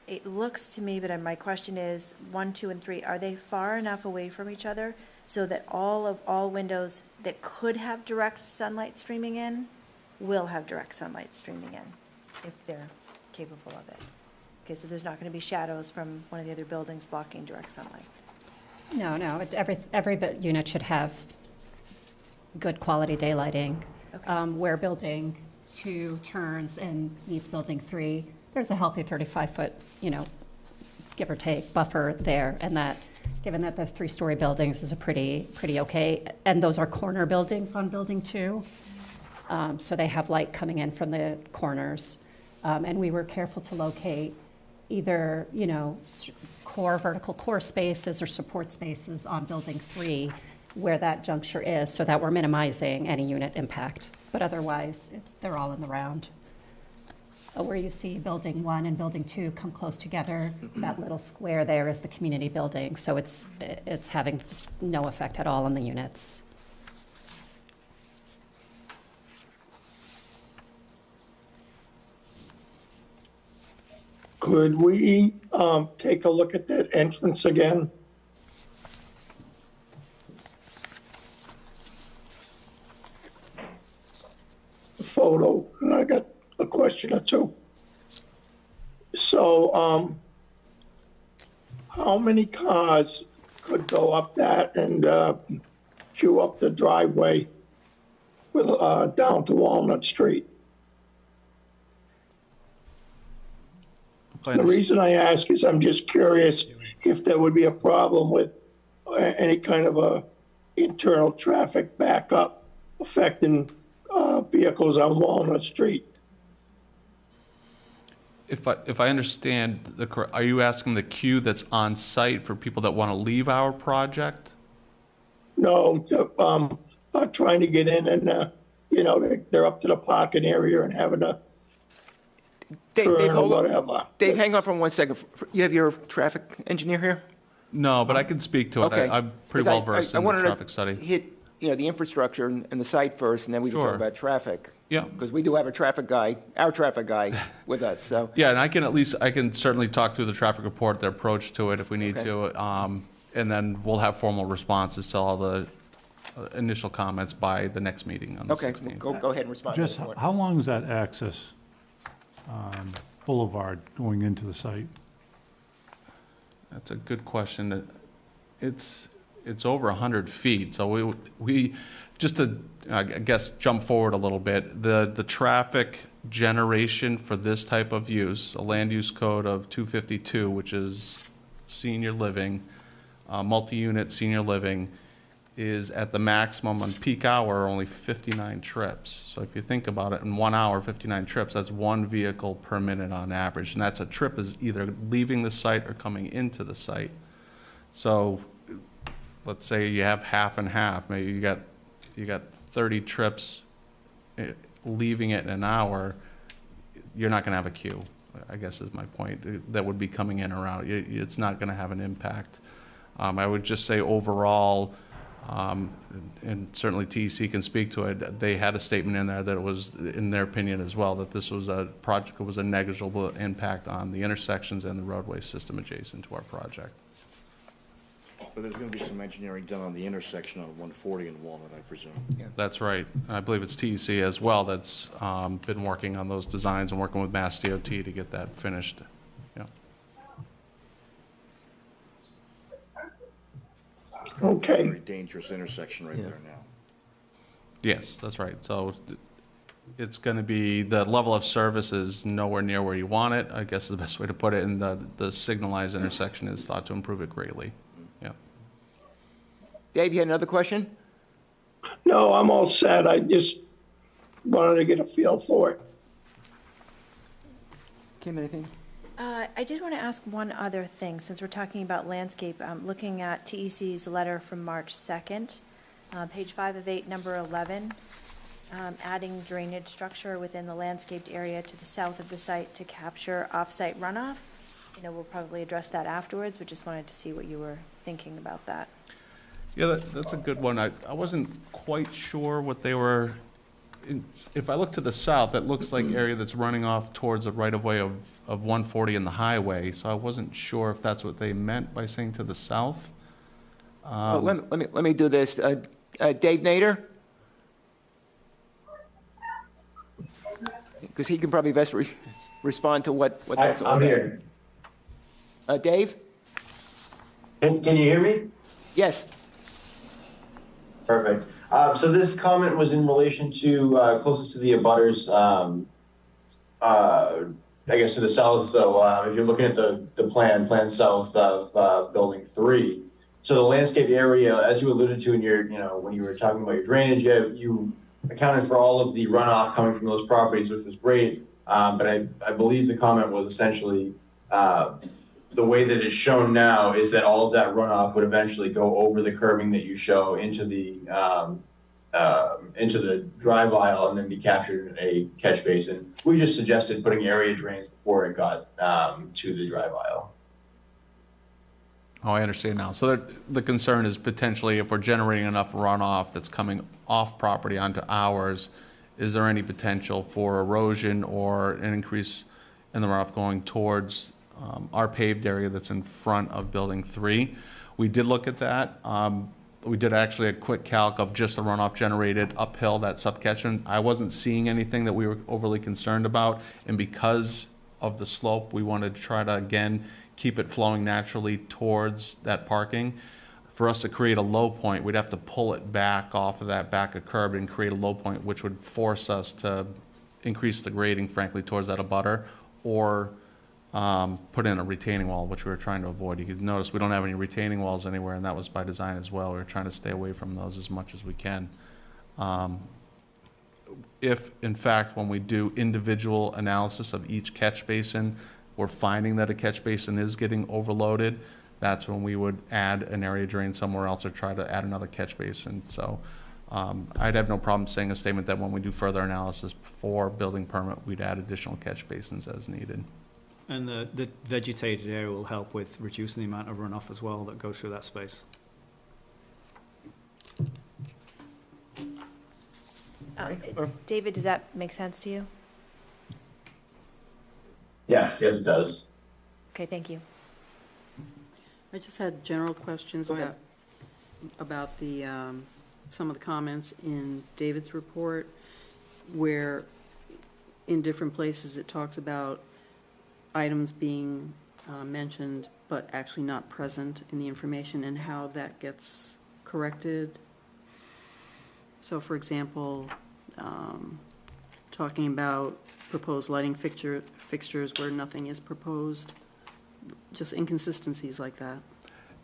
it looks to me, but my question is, 1, 2, and 3, are they far enough away from each other so that all windows that could have direct sunlight streaming in will have direct sunlight streaming in, if they're capable of it? Okay, so there's not going to be shadows from one of the other buildings blocking direct sunlight? No, every unit should have good quality daylighting. Okay. Where building 2 turns and meets building 3, there's a healthy 35-foot, give or take, buffer there, and that, given that the 3-story buildings is a pretty okay, and those are corner buildings on building 2, so they have light coming in from the corners, and we were careful to locate either, vertical core spaces or support spaces on building 3 where that juncture is, so that we're minimizing any unit impact. But otherwise, they're all in the round. Where you see building 1 and building 2 come close together, that little square there is the community building, so it's having no effect at all on the units. Could we take a look at that entrance again? The photo, and I got a question or two. So, how many cars could go up that and queue up the driveway with down to Walnut Street? The reason I ask is I'm just curious if there would be a problem with any kind of a internal traffic backup affecting vehicles on Walnut Street. If I understand are you asking the queue that's on site for people that want to leave our project? No, trying to get in and, they're up to the parking area and having a Dave, turn or hold on. whatever. Dave, hang on for 1 second. You have your traffic engineer here? No, but I can speak to it. Okay. I'm pretty 'Cause well versed in the wanted to traffic study. hit the infrastructure and the site first, and then we can Sure. talk about traffic. Yeah. Because we do have our traffic guy with us, so. Yeah, and I can certainly talk through the traffic report, their approach to it if we need Okay. to. And then we'll have formal responses to all the initial comments by the next meeting on the Okay, 16th. go ahead and respond. to Jess, the report. how long is that access boulevard going into the site? That's a good question. It's over 100 feet, so we just to, I guess, jump forward a little bit, the traffic generation for this type of use, a land use code of 252, which is senior living, multi-unit senior living, is at the maximum on peak hour only 59 trips. So if you think about it, in 1 hour, 59 trips, that's one vehicle per minute on average. And that's a trip is either leaving the site or coming into the site. So let's say you have half and half, maybe you got 30 trips leaving it in an hour, you're not gonna have a queue, I guess is my point, that would be coming in or out. It's not gonna have an impact. I would just say overall, and certainly TEC can speak to it, they had a statement in there that it was, in their opinion as well, that this was a project that was a negligible impact on the intersections and the roadway system adjacent to our project. But there's going to be some engineering done on the intersection of 140 and Walnut, I presume. That's right. I believe it's TEC as well that's been working on those designs and working with Mass DOT to get that finished. Yeah. Okay. Very dangerous intersection right there now. Yes, that's right. So it's going to be, the level of service is nowhere near where you want it, I guess is the best way to put it, and the signalized intersection is thought to improve it greatly. Yeah. Dave, you had another question? No, I'm all set. I just wanted to get a feel for it. Kim, anything? I did want to ask one other thing, since we're talking about landscape. Looking at TEC's letter from March 2nd, page 5 of 8, number 11, adding drainage structure within the landscaped area to the south of the site to capture off-site runoff. We'll probably address that afterwards, but just wanted to see what you were thinking about that. Yeah, that's a good one. I wasn't quite sure what they were, if I look to the south, it looks like area that's running off towards the right-of-way of 140 and the highway, so I wasn't sure if that's what they meant by saying to the south. Well, let me do this. Dave Nader? Because he can probably best respond to what that's all I'm about. here. Dave? Can you hear me? Yes. Perfect. So this comment was in relation to closest to the abutters, I guess to the south. So if you're looking at the plan south of building 3. So the landscape area, as you alluded to in your, when you were talking about your drainage, you accounted for all of the runoff coming from those properties, which was great. But I believe the comment was essentially the way that it's shown now is that all of that runoff would eventually go over the curbing that you show into the drive aisle and then be captured in a catch basin. We just suggested putting area drains before it got to the drive aisle. Oh, I understand now. So the concern is potentially if we're generating enough runoff that's coming off property onto ours, is there any potential for erosion or an increase in the runoff going towards our paved area that's in front of building 3? We did look at that. We did actually a quick calc of just the runoff generated uphill, that subcatchment. I wasn't seeing anything that we were overly concerned about, and because of the slope, we wanted to try to, again, keep it flowing naturally towards that parking. For us to create a low point, we'd have to pull it back off of that back of curb and create a low point, which would force us to increase the grading, frankly, towards that abutter, or put in a retaining wall, which we were trying to avoid. You can notice we don't have any retaining walls anywhere, and that was by design as well. We were trying to stay away from those as much as we can. If, in fact, when we do individual analysis of each catch basin, we're finding that a catch basin is getting overloaded, that's when we would add an area drain somewhere else or try to add another catch basin. So I'd have no problem saying a statement that when we do further analysis for building permit, we'd add additional catch basins as needed. And the vegetated area will help with reducing the amount of runoff as well that goes through that space. David, does that make sense to you? Yes, yes, it does. Okay, thank you. I just had general questions Go ahead. about the, some of the comments in David's report, where in different places it talks about items being mentioned but actually not present in the information, and how that gets corrected. So for example, talking about proposed lighting fixtures where nothing is proposed, just inconsistencies like that.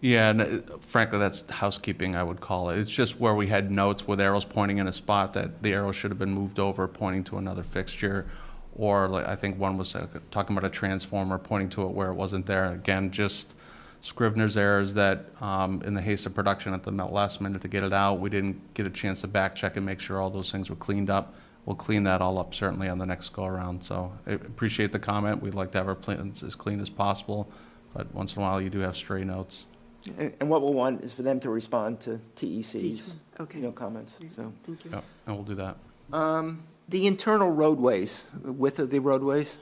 Yeah, and frankly, that's housekeeping, I would call it. It's just where we had notes with arrows pointing in a spot that the arrow should have been moved over, pointing to another fixture. Or like, I think one was talking about a transformer, pointing to it where it wasn't there. Again, just Scrivener's errors that in the haste of production at the last minute to get it out, we didn't get a chance to back check and make sure all those things were cleaned up. We'll clean that all up certainly on the next go around. So I appreciate the comment. We'd like to have our plans as clean as possible, but once in a while you do have stray notes. And what we'll want is for them to respond to TEC's, Each one. Okay. comments, so. Thank you. Yep, and we'll do that. The internal roadways, the width of the roadways?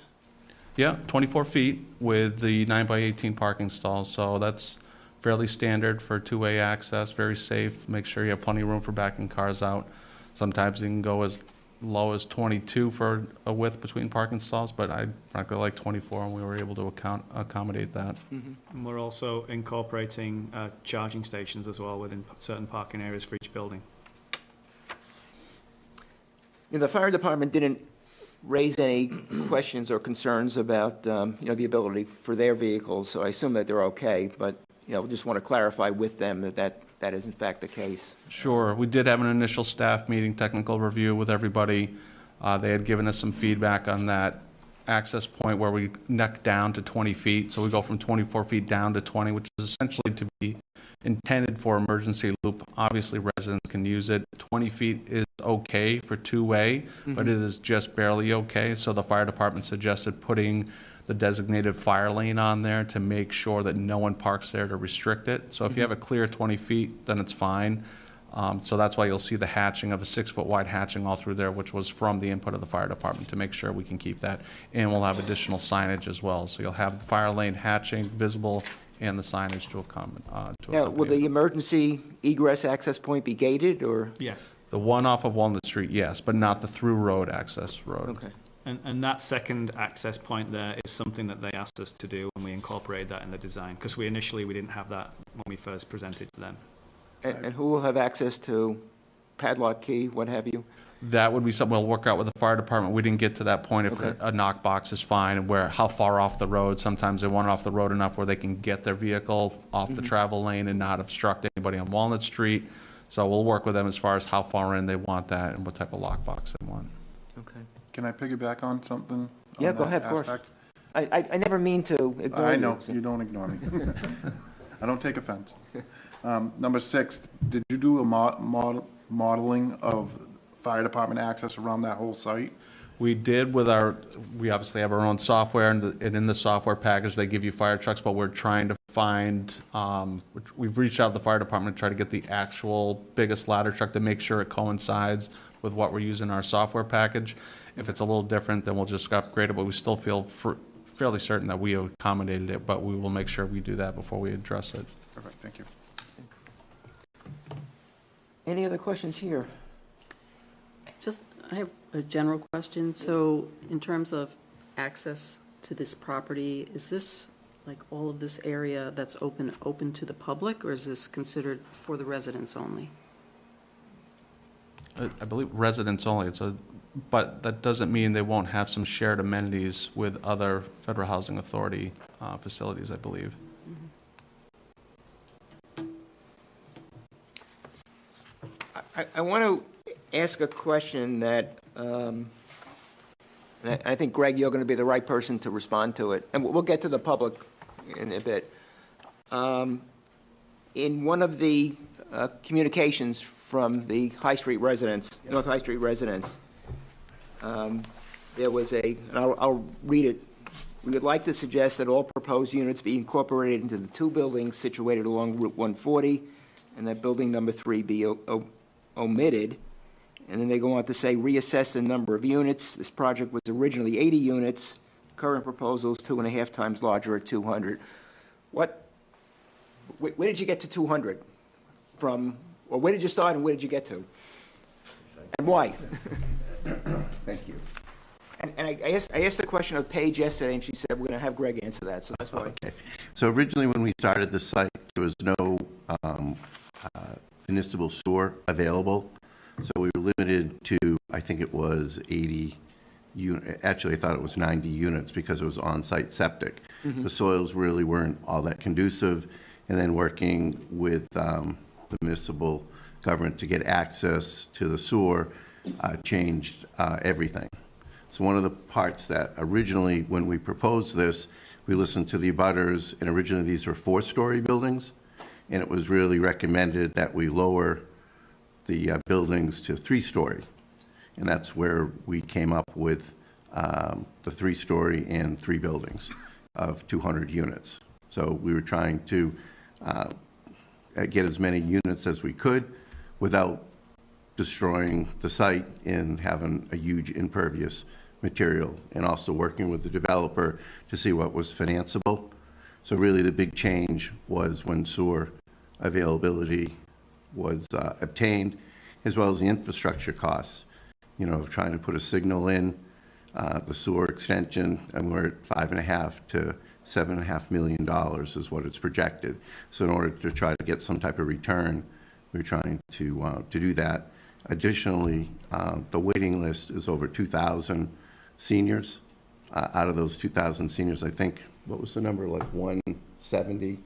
Yeah, 24 feet with the 9x18 parking stalls, so that's fairly standard for two-way access, very safe. Make sure you have plenty of room for backing cars out. Sometimes you can go as low as 22 for a width between parking stalls, but I frankly like 24, and we were able to accommodate that. And we're also incorporating charging stations as well within certain parking areas for each building. The fire department didn't raise any questions or concerns about, the ability for their vehicles, so I assume that they're okay, but, just want to clarify with them that is in fact the case. Sure. We did have an initial staff meeting, technical review with everybody. They had given us some feedback on that access point where we neck down to 20 feet. So we go from 24 feet down to 20, which is essentially to be intended for emergency loop. Obviously, residents can use it. 20 feet is okay for two-way, but it is just barely okay. So the fire department suggested putting the designated fire lane on there to make sure that no one parks there to restrict it. So if you have a clear 20 feet, then it's fine. So that's why you'll see the hatching of a 6-foot wide hatching all through there, which was from the input of the fire department to make sure we can keep that. And we'll have additional signage as well. So you'll have the fire lane hatching visible and the signage to accommodate. Now, will the emergency egress access point be gated, or? Yes. The one off of Walnut Street, yes, but not the through road access road. Okay. And that second access point there is something that they asked us to do, and we incorporated that in the design, because we didn't have that when we first presented to them. And who will have access to padlock key, what have you? That would be something we'll work out with the fire department. We didn't get to that point if Okay. a knock box is fine, and how far off the road. Sometimes they want it off the road enough where they can get their vehicle off the travel lane and not obstruct anybody on Walnut Street. So we'll work with them as far as how far in they want that and what type of lock box they want. Okay. Can I piggyback on something? Yeah, on go that ahead, of course. aspect? I never mean to ignore you. I know, you don't ignore me. I don't take offense. Number 6, did you do a modeling of fire department access around that whole site? We did with we obviously have our own software, and in the software package, they give you fire trucks, but we're trying to find, we've reached out to the fire department to try to get the actual biggest ladder truck to make sure it coincides with what we're using in our software package. If it's a little different, then we'll just upgrade it, but we still feel fairly certain that we accommodated it, but we will make sure we do that before we address it. Perfect, thank you. Any other questions here? I have a general question. So in terms of access to this property, is this, like all of this area that's open to the public, or is this considered for the residents only? I believe residents only. But that doesn't mean they won't have some shared amenities with other Federal Housing Authority facilities, I believe. I want to ask a question that, and I think, Greg, you're going to be the right person to respond to it, and we'll get to the public in a bit. In one of the communications from the High Street residents, North High Street residents, there was and I'll read it. We would like to suggest that all proposed units be incorporated into the 2 buildings situated along Route 140, and that building number 3 be omitted. And then they go on to say, reassess the number of units. This project was originally 80 units. Current proposal is 2.5 times larger at 200. Where did you get to 200 from, or where did you start and where did you get to? And why? Thank you. And I asked the question of Paige yesterday, and she said, we're going to have Greg answer that, so that's why. Okay. So originally, when we started the site, there was no municipal sewer available. So we were limited to, I think it was 80 actually, I thought it was 90 units because it was on-site septic. The soils really weren't all that conducive. And then working with the municipal government to get access to the sewer changed everything. So one of the parts that originally, when we proposed this, we listened to the abutters, and originally these were 4-story buildings, and it was really recommended that we lower the buildings to 3-story. And that's where we came up with the 3-story and 3 buildings of 200 units. So we were trying to get as many units as we could without destroying the site and having a huge impervious material, and also working with the developer to see what was financeable. So really the big change was when sewer availability was obtained, as well as the infrastructure costs, you know, of trying to put a signal in, the sewer extension, and we're at $5.5 to $7.5 million is what it's projected. So in order to try to get some type of return, we're trying to do that. Additionally, the waiting list is over 2,000 seniors. Out of those 2,000 seniors, I think, what was the number, like 170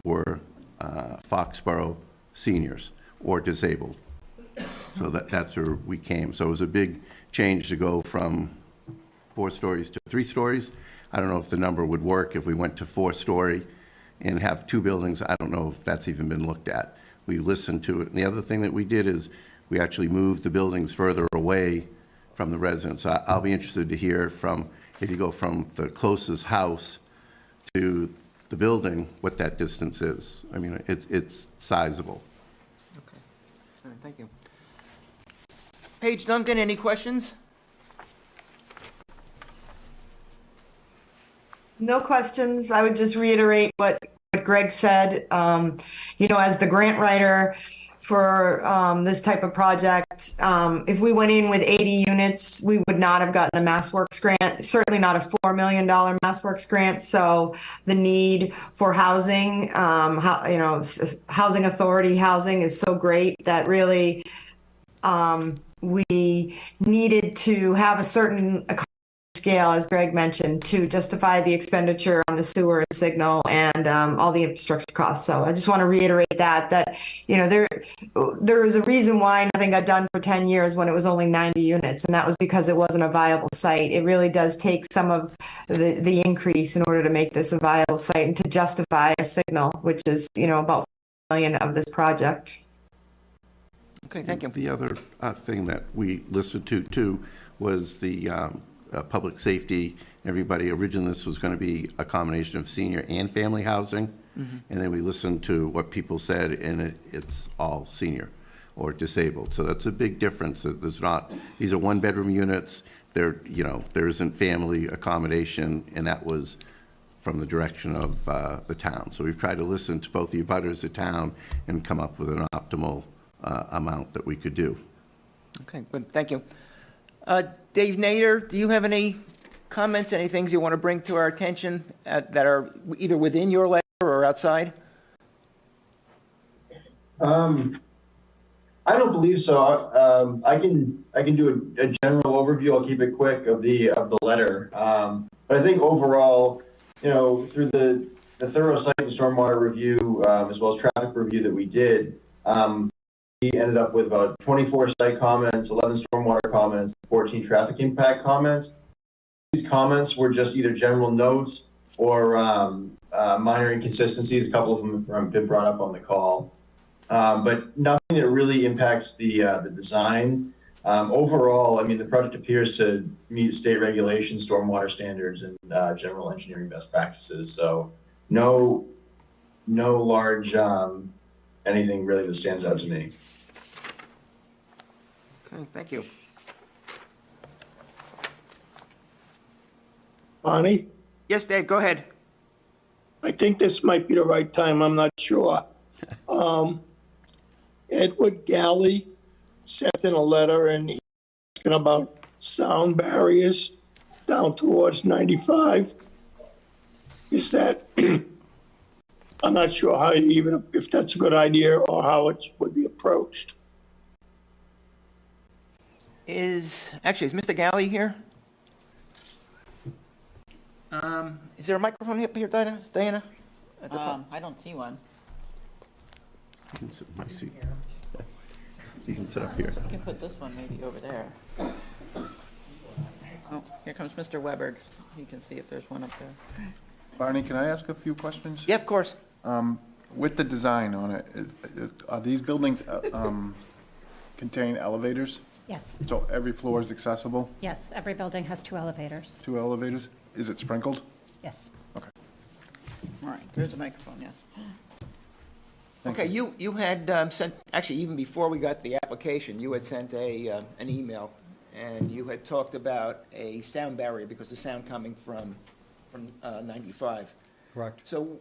were Foxborough seniors or disabled. So that's where we came. So it was a big change to go from 4 stories to 3 stories. I don't know if the number would work if we went to 4-story and have 2 buildings. I don't know if that's even been looked at. We listened to it. And the other thing that we did is we actually moved the buildings further away from the residents. I'll be interested to hear from, if you go from the closest house to the building, what that distance is. I mean, it's sizable. Okay. All right, thank you. Paige Duncan, any questions? No questions. I would just reiterate what Greg said. You know, as the grant writer for this type of project, if we went in with 80 units, we would not have gotten a MassWorks grant, certainly not a $4 million MassWorks grant. So the need for housing, housing authority housing is so great that really we needed to have a certain scale, as Greg mentioned, to justify the expenditure on the sewer and signal and all the infrastructure costs. So I just want to reiterate that you know, there was a reason why nothing got done for 10 years when it was only 90 units, and that was because it wasn't a viable site. It really does take some of the increase in order to make this a viable site and to justify a signal, which is, you know, about $4 million of this project. Okay, thank you. The other thing that we listened to too was the public safety. Everybody, originally this was going to be a combination of senior and family housing. And then we listened to what people said, and it's all senior or disabled. So that's a big difference. There's not, these are 1-bedroom units. There isn't family accommodation, and that was from the direction of the town. So we've tried to listen to both the abutters, the town, and come up with an optimal amount that we could do. Okay, good, thank you. Dave Nader, do you have any comments, any things you want to bring to our attention that are either within your letter or outside? I don't believe so. I can do a general overview. I'll keep it quick of the letter. But I think overall, you know, through the thorough site and stormwater review, as well as traffic review that we did, we ended up with about 24 site comments, 11 stormwater comments, 14 traffic impact comments. These comments were just either general notes or minor inconsistencies. A couple of them have been brought up on the call, but nothing that really impacts the design. Overall, I mean, the project appears to meet state regulations, stormwater standards, and general engineering best practices. So no large anything really that stands out to me. Okay, thank you. Bonnie, Yes, Dave, go ahead. I think this might be the right time, I'm not sure. Edward Galley sent in a letter and he's asking about sound barriers down towards 95. Is that, I'm not sure how you even, if that's a good idea or how it would be approached. Is Mr. Galley here? Is there a microphone up here, Diana? At the front? I don't see one. You can sit in my seat. You can sit up here. You can put this one maybe over there. Oh, here comes Mr. Weber. You can see if there's one up there. Barney, can I ask a few questions? Yeah, of course. With the design on it, are these buildings contain elevators? Yes, So every floor is accessible, yes, every building has 2 elevators. 2 elevators? Is it sprinkled? Yes. Okay. All right, there's a microphone, yes. Okay, you had sent, actually, even before we got the application, you had sent an email, and you had talked about a sound barrier because the sound coming from 95. Correct. So,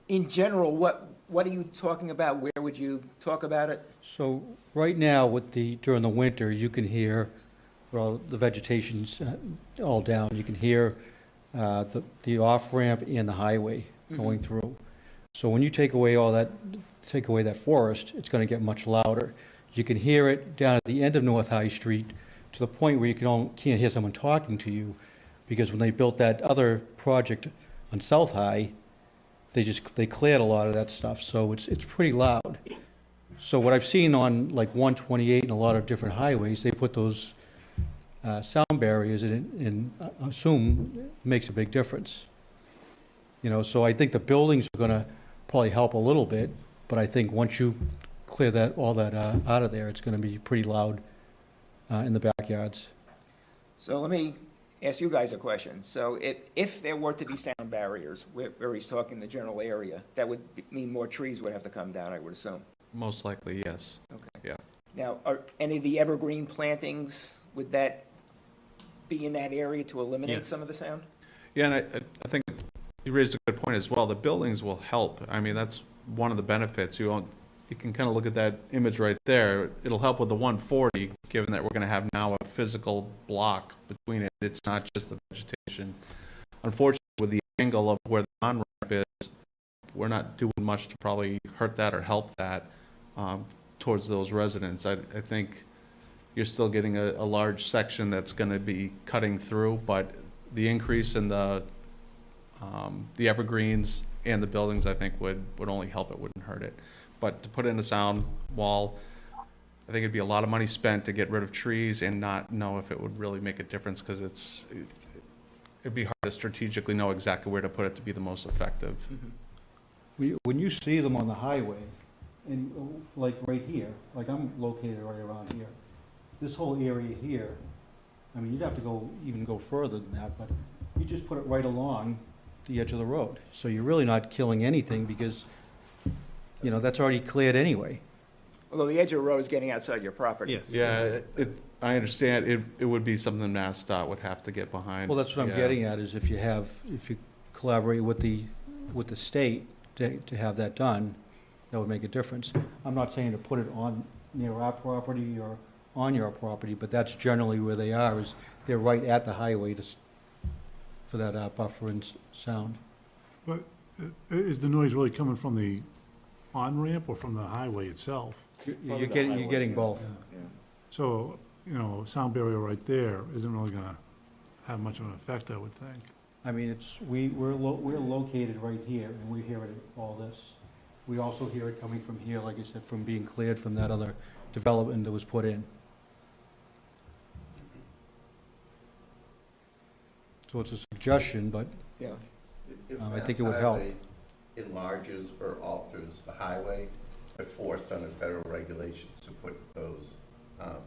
in general, what are you talking about? Where would you talk about it? So right now, during the winter, you can hear, well, the vegetation's all down. You can hear the off-ramp and the highway going through. So when you take away that forest, it's going to get much louder. You can hear it down at the end of North High Street to the point where you can't hear someone talking to you, because when they built that other project on South High, they cleared a lot of that stuff, so it's pretty loud. So what I've seen on like 128 and a lot of different highways, they put those sound barriers in, and I assume it makes a big difference. You know, so I think the buildings are gonna probably help a little bit, but I think once you clear all that out of there, it's gonna be pretty loud in the backyards. So let me ask you guys a question. So if there were to be sound barriers, where he's talking the general area, that would mean more trees would have to come down, I would assume. Most likely, yes. Okay. Yeah. Now, are any of the evergreen plantings, would that be in that area to eliminate Yes. some of the sound? Yeah, and I think you raised a good point as well. The buildings will help. I mean, that's one of the benefits. You can kind of look at that image right there. It'll help with the 140, given that we're going to have now a physical block between it. It's not just the vegetation. Unfortunately, with the angle of where the on-ramp is, we're not doing much to probably hurt that or help that towards those residents. I think you're still getting a large section that's going to be cutting through, but the increase in the evergreens and the buildings, I think, would only help. It wouldn't hurt it. But to put in a sound wall, I think it'd be a lot of money spent to get rid of trees and not know if it would really make a difference, because it'd be hard to strategically know exactly where to put it to be the most effective. When you see them on the highway, and like right here, like I'm located right around here, this whole area here, I mean, you'd have to even go further than that, but you just put it right along the edge of the road. So you're really not killing anything, because, you know, that's already cleared anyway. Although the edge of the road is getting outside your property. Yes. Yeah, I understand. It would be something MassDOT would have to get behind. Well, that's what I'm Yeah. getting at, is if you collaborate with the state to have that done, that would make a difference. I'm not saying to put it near our property or on your property, but that's generally where they are, is they're right at the highway for that buffer and sound. But is the noise really coming from the on-ramp or from the highway itself? You're getting both. So, you know, sound barrier right there isn't really gonna have much of an effect, I would think. I mean, we're located right here, and we hear it, all this. We also hear it coming from here, like I said, from being cleared from that other development that was put in. So it's a suggestion, but Yeah. I think it would help. If Mass Highway enlarges or alters the highway, they're forced under federal regulations to put those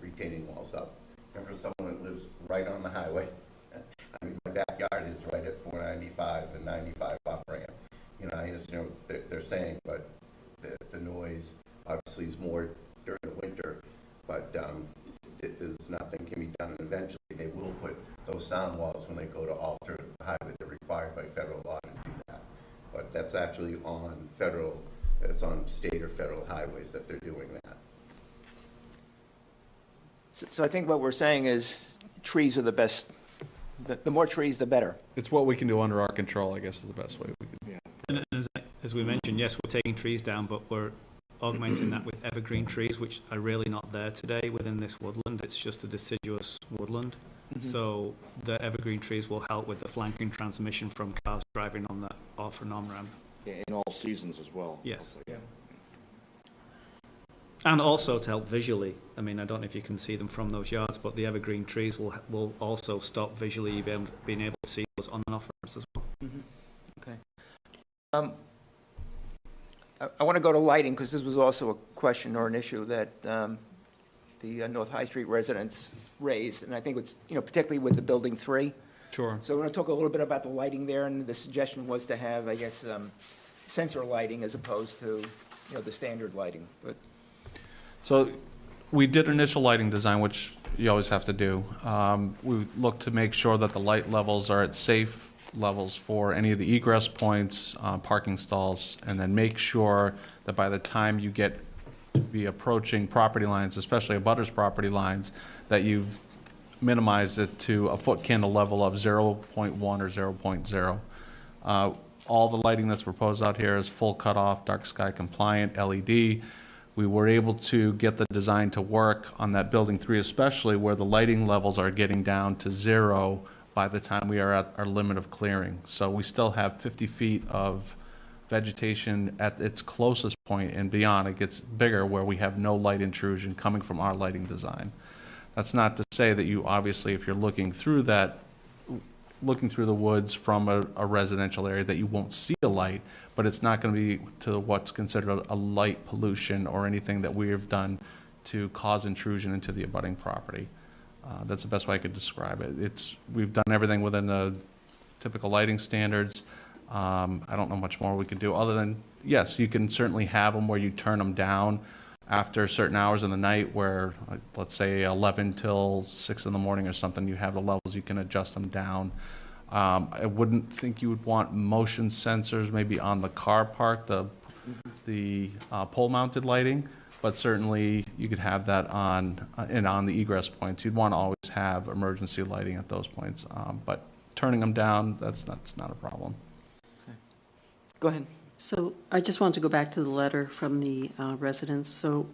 retaining walls up. And for someone that lives right on the highway, I mean, my backyard is right at 495 and 95 off ramp. You know, I understand what they're saying, but the noise obviously is more during the winter, but nothing can be done, and eventually they will put those sound walls when they go to alter the highway. They're required by federal law to do that. But that's actually on federal, it's on state or federal highways that they're doing that. So I think what we're saying is trees are the best, the more trees, the better. It's what we can do under our control, I guess, is the best way we can. And as we mentioned, yes, we're taking trees down, but we're augmenting that with evergreen trees, which are really not there today within this woodland. It's just a deciduous woodland. So the evergreen trees will help with the flanking transmission from cars driving on that off and on ramp. Yeah, in all seasons as well. Yes. And also to help visually. I mean, I don't know if you can see them from those yards, but the evergreen trees will also stop visually being able to see those on and off ramps as well. Okay. I want to go to lighting, because this was also a question or an issue that the North High Street residents raised, and I think it's, particularly with the Building 3. Sure. So I want to talk a little bit about the lighting there, and the suggestion was to have, I guess, sensor lighting as opposed to, the standard lighting. But So we did initial lighting design, which you always have to do. We looked to make sure that the light levels are at safe levels for any of the egress points, parking stalls, and then make sure that by the time you get to be approaching property lines, especially abutters property lines, that you've minimized it to a foot candle level of 0.1 or 0.0. All the lighting that's proposed out here is full cutoff, dark sky compliant, LED. We were able to get the design to work on that Building 3, especially where the lighting levels are getting down to 0 by the time we are at our limit of clearing. So we still have 50 feet of vegetation at its closest point, and beyond it gets bigger where we have no light intrusion coming from our lighting design. That's not to say that you, obviously, if you're looking through the woods from a residential area, that you won't see a light, but it's not going to be to what's considered a light pollution or anything that we have done to cause intrusion into the abutting property. That's the best way I could describe it. We've done everything within the typical lighting standards. I don't know much more we could do other than, yes, you can certainly have them where you turn them down after certain hours in the night where, like, let's say 11 till 6 in the morning or something, you have the levels, you can adjust them down. I wouldn't think you would want motion sensors maybe on the car park, the pole-mounted lighting, but certainly you could have that on the egress points. You'd want to always have emergency lighting at those points, but turning them down, that's not a problem. go ahead. So I just want to go back to the letter from the residents. So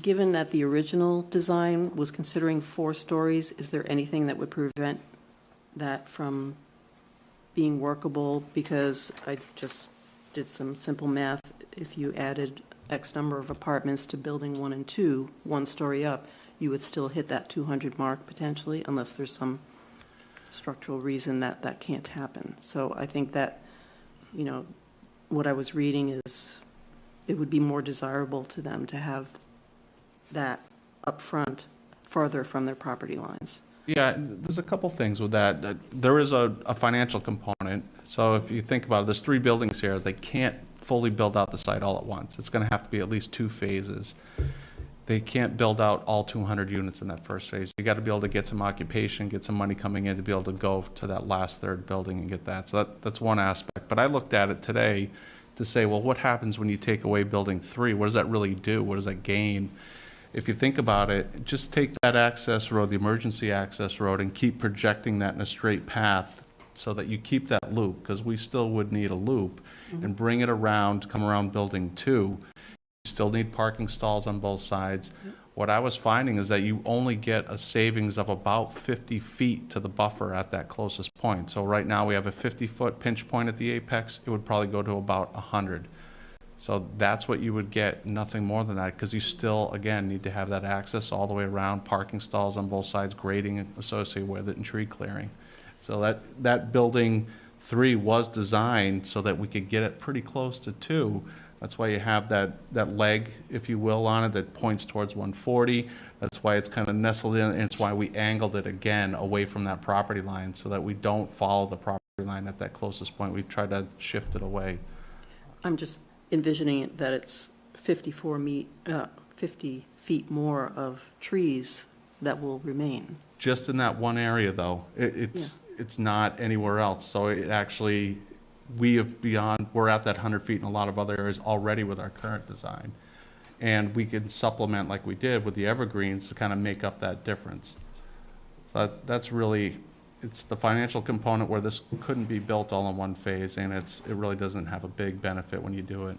given that the original design was considering 4 stories, is there anything that would prevent that from being workable? Because I just did some simple math. If you added X number of apartments to building 1 and 2, 1 story up, you would still hit that 200 mark potentially, unless there's some structural reason that that can't happen. So I think that, what I was reading is it would be more desirable to them to have that up front, farther from their property lines. Yeah, there's a couple things with that. There is a financial component. So if you think about it, there's 3 buildings here. They can't fully build out the site all at once. It's going to have to be at least 2 phases. They can't build out all 200 units in that first phase. You got to be able to get some occupation, get some money coming in to be able to go to that last 3rd building and get that. So that's one aspect. But I looked at it today to say, well, what happens when you take away building 3? What does that really do? What does that gain? If you think about it, just take that access road, the emergency access road, and keep projecting that in a straight path so that you keep that loop, because we still would need a loop, and bring it around, come around building 2. You still need parking stalls on both sides. What I was finding is that you only get a savings of about 50 feet to the buffer at that closest point. So right now we have a 50-foot pinch point at the apex. It would probably go to about 100. So that's what you would get, nothing more than that, because you still, again, need to have that access all the way around, parking stalls on both sides, grading associated with it, and tree clearing. So that building 3 was designed so that we could get it pretty close to 2. That's why you have that leg, if you will, on it that points towards 140. That's why it's kind of nestled in, and it's why we angled it again away from that property line so that we don't follow the property line at that closest point. We've tried to shift it away. I'm just envisioning that it's 50 feet more of trees that will remain. Just in that one area, though. It's not anywhere else. So it actually, we're at that 100 feet in a lot of other areas already with our current design. And we can supplement like we did with the evergreens to kind of make up that difference. So that's really, it's the financial component where this couldn't be built all in one phase, and it really doesn't have a big benefit when you do it.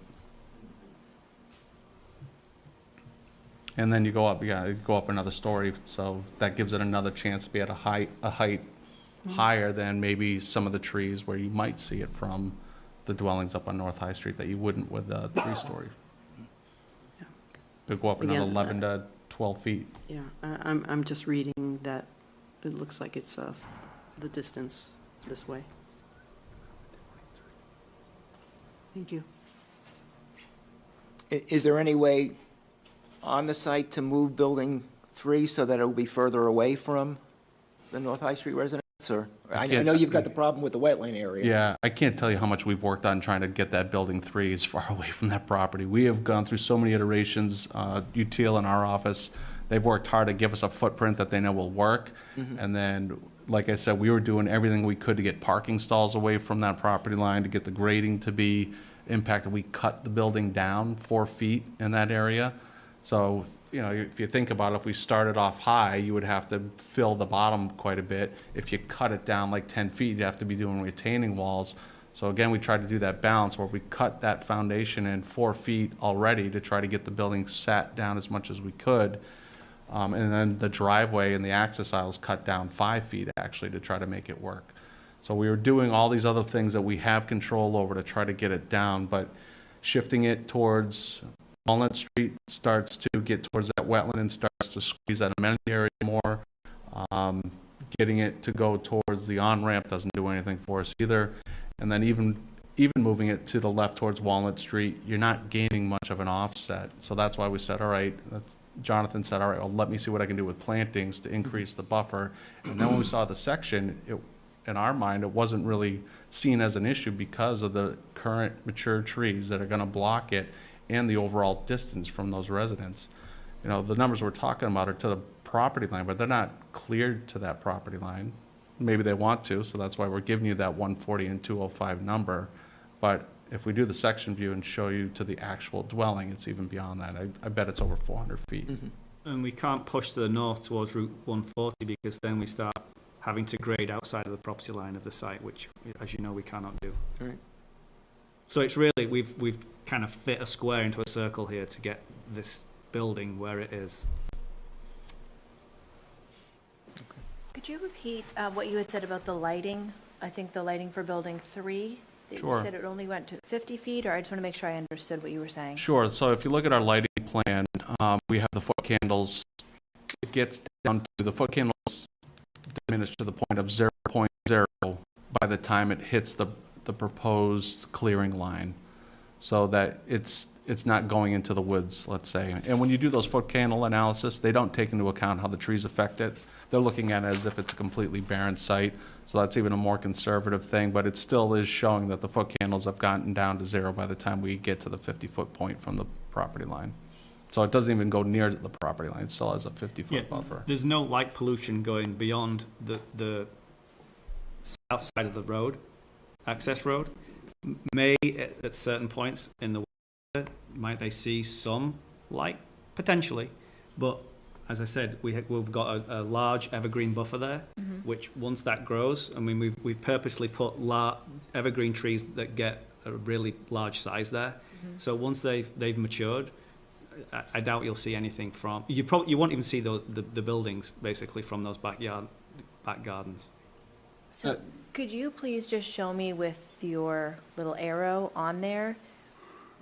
And then you go up another story, so that gives it another chance to be at a height higher than maybe some of the trees where you might see it from the dwellings up on North High Street that you wouldn't with a 3-story. It'd go up another Again, 11 to 12 feet. Yeah, I'm just reading that it looks like it's the distance this way. Thank you. Is there any way on the site to move Building 3 so that it will be further away from the North High Street residents? Or I know you've got the problem with the wetland area. Yeah, I can't tell you how much we've worked on trying to get that Building 3 as far away from that property. We have gone through so many iterations. UTL in our office, they've worked hard to give us a footprint that they know will work. And then, like I said, we were doing everything we could to get parking stalls away from that property line, to get the grading to be impacted. We cut the building down 4 feet in that area. So, you know, if you think about it, if we started off high, you would have to fill the bottom quite a bit. If you cut it down like 10 feet, you have to be doing retaining walls. So again, we tried to do that balance where we cut that foundation in 4 feet already to try to get the building sat down as much as we could. And then the driveway and the access aisles cut down 5 feet actually to try to make it work. So we were doing all these other things that we have control over to try to get it down, but shifting it towards Walnut Street starts to get towards that wetland and starts to squeeze that amenity area more. Getting it to go towards the on-ramp doesn't do anything for us either. And then even moving it to the left towards Walnut Street, you're not gaining much of an offset. So that's why we said, all right, Jonathan said, all right, well, let me see what I can do with plantings to increase the buffer. And then when we saw the section, in our mind, it wasn't really seen as an issue because of the current mature trees that are going to block it and the overall distance from those residents. You know, the numbers we're talking about are to the property line, but they're not cleared to that property line. Maybe they want to, so that's why we're giving you that 140 and 205 number. But if we do the section view and show you to the actual dwelling, it's even beyond that. I bet it's over 400 feet. And we can't push to the north towards Route 140 because then we start having to grade outside of the property line of the site, which, as you know, we cannot do. All right. So it's really, we've kind of fit a square into a circle here to get this building where it is. Could you repeat what you had said about the lighting? I think the lighting for Building 3, that Sure. you said it only went to 50 feet, or I just want to make sure I understood what you were saying. Sure, so if you look at our lighting plan, we have the foot candles. It gets down to the foot candles diminish to the point of 0.0 by the time it hits the proposed clearing line, so that it's not going into the woods, let's say. And when you do those foot candle analysis, they don't take into account how the trees affect it. They're looking at it as if it's a completely barren site, so that's even a more conservative thing, but it still is showing that the foot candles have gotten down to 0 by the time we get to the 50-foot point from the property line. So it doesn't even go near the property line, it still has a 50-foot buffer. There's no light pollution going beyond the south side of the road, access road. May, at certain points in the winter, might they see some light? Potentially. But as I said, we've got a large evergreen buffer there, which once that grows, I mean, we've purposely put evergreen trees that get a really large size there. So once they've matured, I doubt you'll see anything from, you won't even see the buildings basically from those back gardens. So could you please just show me with your little arrow on there,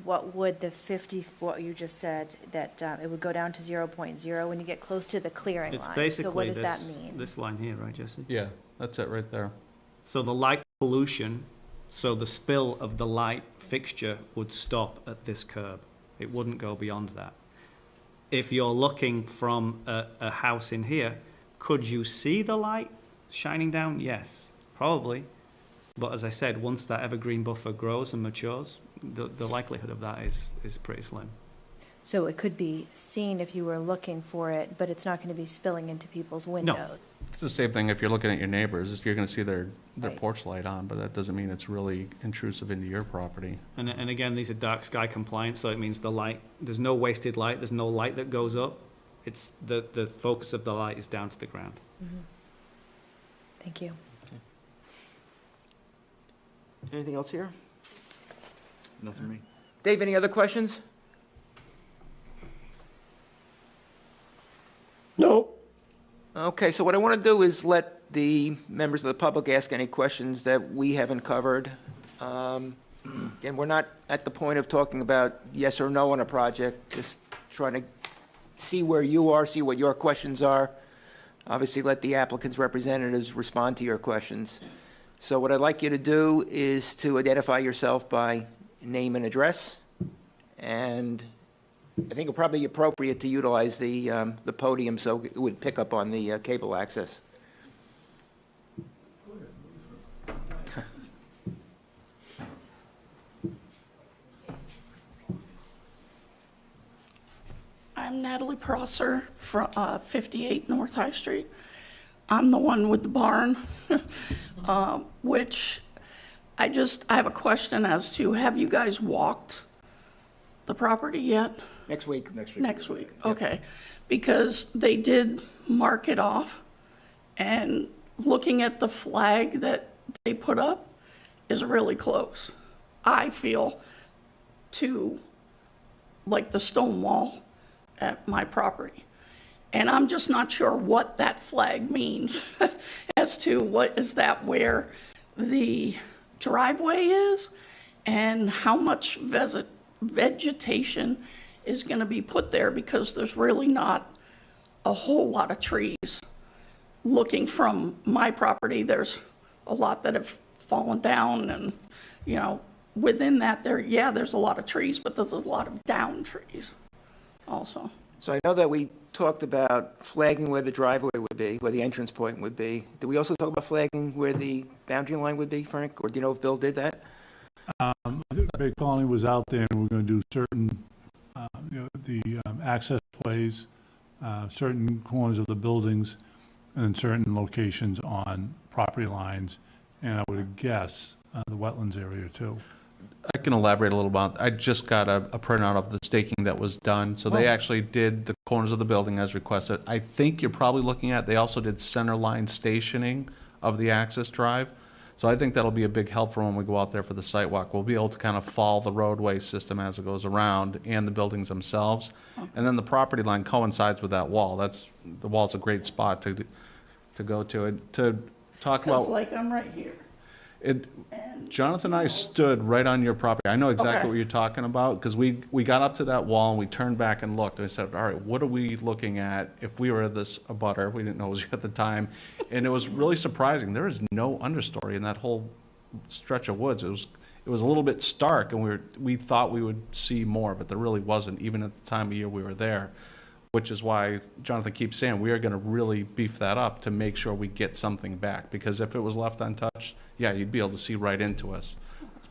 what would the 50, what you just said, that it would go down to 0.0 when you get close to the clearing It's line? basically So what does that mean? this line here, right, Jesse? Yeah, that's it right there. So the light pollution, so the spill of the light fixture would stop at this curb. It wouldn't go beyond that. If you're looking from a house in here, could you see the light shining down? Yes, probably. But as I said, once that evergreen buffer grows and matures, the likelihood of that is pretty slim. So it could be seen if you were looking for it, but it's not going to be spilling into people's windows. It's the same thing if you're looking at your neighbors, you're gonna see their Right. porch light on, but that doesn't mean it's really intrusive into your property. And again, these are dark sky compliant, so it means the light, there's no wasted light, there's no light that goes up. It's, the focus of the light is down to the ground. Thank you. Anything else here? Nothing for me. Dave, any other questions? No, Okay, so what I want to do is let the members of the public ask any questions that we haven't covered. Again, we're not at the point of talking about yes or no on a project, just trying to see where you are, see what your questions are. Obviously, let the applicant's representatives respond to your questions. So what I'd like you to do is to identify yourself by name and address, and I think it'll probably be appropriate to utilize the podium so it would pick up on the cable access. I'm Natalie Prosser from 58 North High Street. I'm the one with the barn, which I have a question as to, have you guys walked the property yet? Next week. Next week, okay. Because they did mark it off, and looking at the flag that they put up is really close, I feel, to like the stone wall at my property. And I'm just not sure what that flag means as to what is that where the driveway is and how much vegetation is going to be put there, because there's really not a whole lot of trees. Looking from my property, there's a lot that have fallen down, and, you know, within that there's a lot of trees, but there's a lot of down trees also. So I know that we talked about flagging where the driveway would be, where the entrance point would be. Did we also talk about flagging where the boundary line would be, Frank? Or do you know if Bill did that? I think Bay Colony was out there, and we're going to do certain, the access ways, certain corners of the buildings, and certain locations on property lines, and I would guess the wetlands area too. I can elaborate a little about, I just got a printout of the staking that was done. So they actually did the corners of the building as requested. I think you're probably looking at, they also did center line stationing of the access drive. So I think that'll be a big help for when we go out there for the site walk. We'll be able to kind of follow the roadway system as it goes around and the buildings themselves. And then the property line coincides with that wall. The wall's a great spot to go to. And to talk Because about, like I'm right here. Jonathan and I stood right on your property. I know exactly Okay. what you're talking about, because we got up to that wall and we turned back and looked, and I said, all right, what are we looking at if we were this abutter? We didn't know it was you at the time. And it was really surprising. There is no understory in that whole stretch of woods. It was a little bit stark, and we thought we would see more, but there really wasn't, even at the time of year we were there. Which is why Jonathan keeps saying we are going to really beef that up to make sure we get something back. Because if it was left untouched, yeah, you'd be able to see right into us.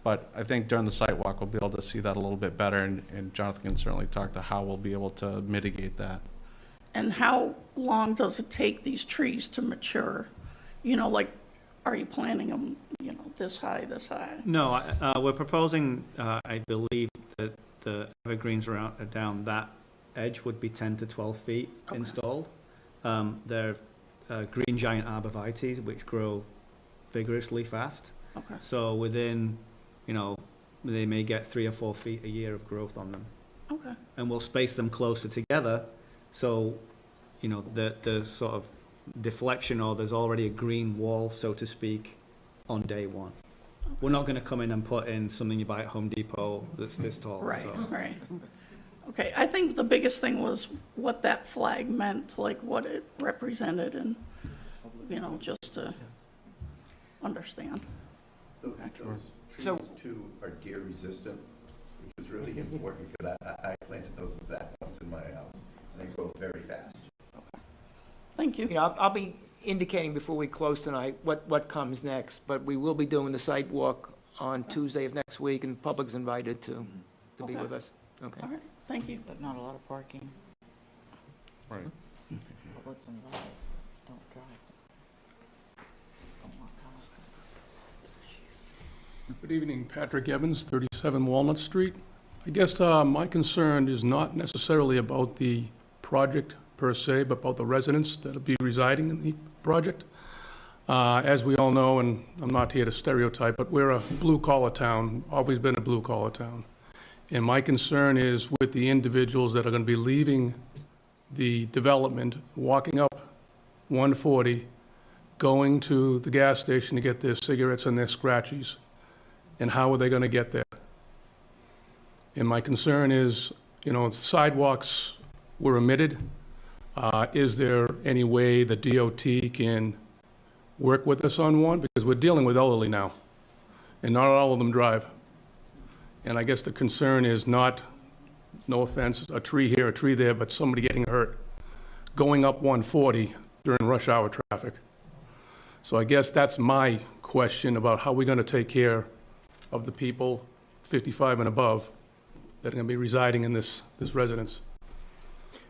But I think during the site walk, we'll be able to see that a little bit better, and Jonathan can certainly talk to how we'll be able to mitigate that. And how long does it take these trees to mature? You know, like, are you planting them, this high, this high? No, we're proposing, I believe, that the evergreens down that edge would be 10 to 12 feet installed. They're green giant arborvitaes, which grow vigorously fast. Okay. So within, they may get 3 or 4 feet a year of growth on them. Okay. And we'll space them closer together, so, the sort of deflection, or there's already a green wall, so to speak, on day one. We're not going to come in and put in something you buy at Home Depot that's this tall. Right, so. right. Okay, I think the biggest thing was what that flag meant, like what it represented, and, just to understand. Those So- trees too are deer resistant, which is really important, because I planted those as that ones in my house, and they grow very fast. Thank you. I'll be indicating before we close tonight what comes next, but we will be doing the site walk on Tuesday of next week, and the public's invited to be with us. Okay. All right, thank you. But not a lot of parking. Right. Public's involved. Don't drive. Don't walk out. Good evening, Patrick Evans, 37 Walnut Street. I guess my concern is not necessarily about the project per se, but about the residents that'll be residing in the project. As we all know, and I'm not here to stereotype, but we're a blue-collar town, always been a blue-collar town. And my concern is with the individuals that are going to be leaving the development, walking up 140, going to the gas station to get their cigarettes and their scratchies. And how are they going to get there? And my concern is, sidewalks were omitted. Is there any way the DOT can work with us on one? Because we're dealing with elderly now, and not all of them drive. And I guess the concern is not, no offense, a tree here, a tree there, but somebody getting hurt going up 140 during rush hour traffic. So I guess that's my question about how we're going to take care of the people 55 and above that are going to be residing in this residence.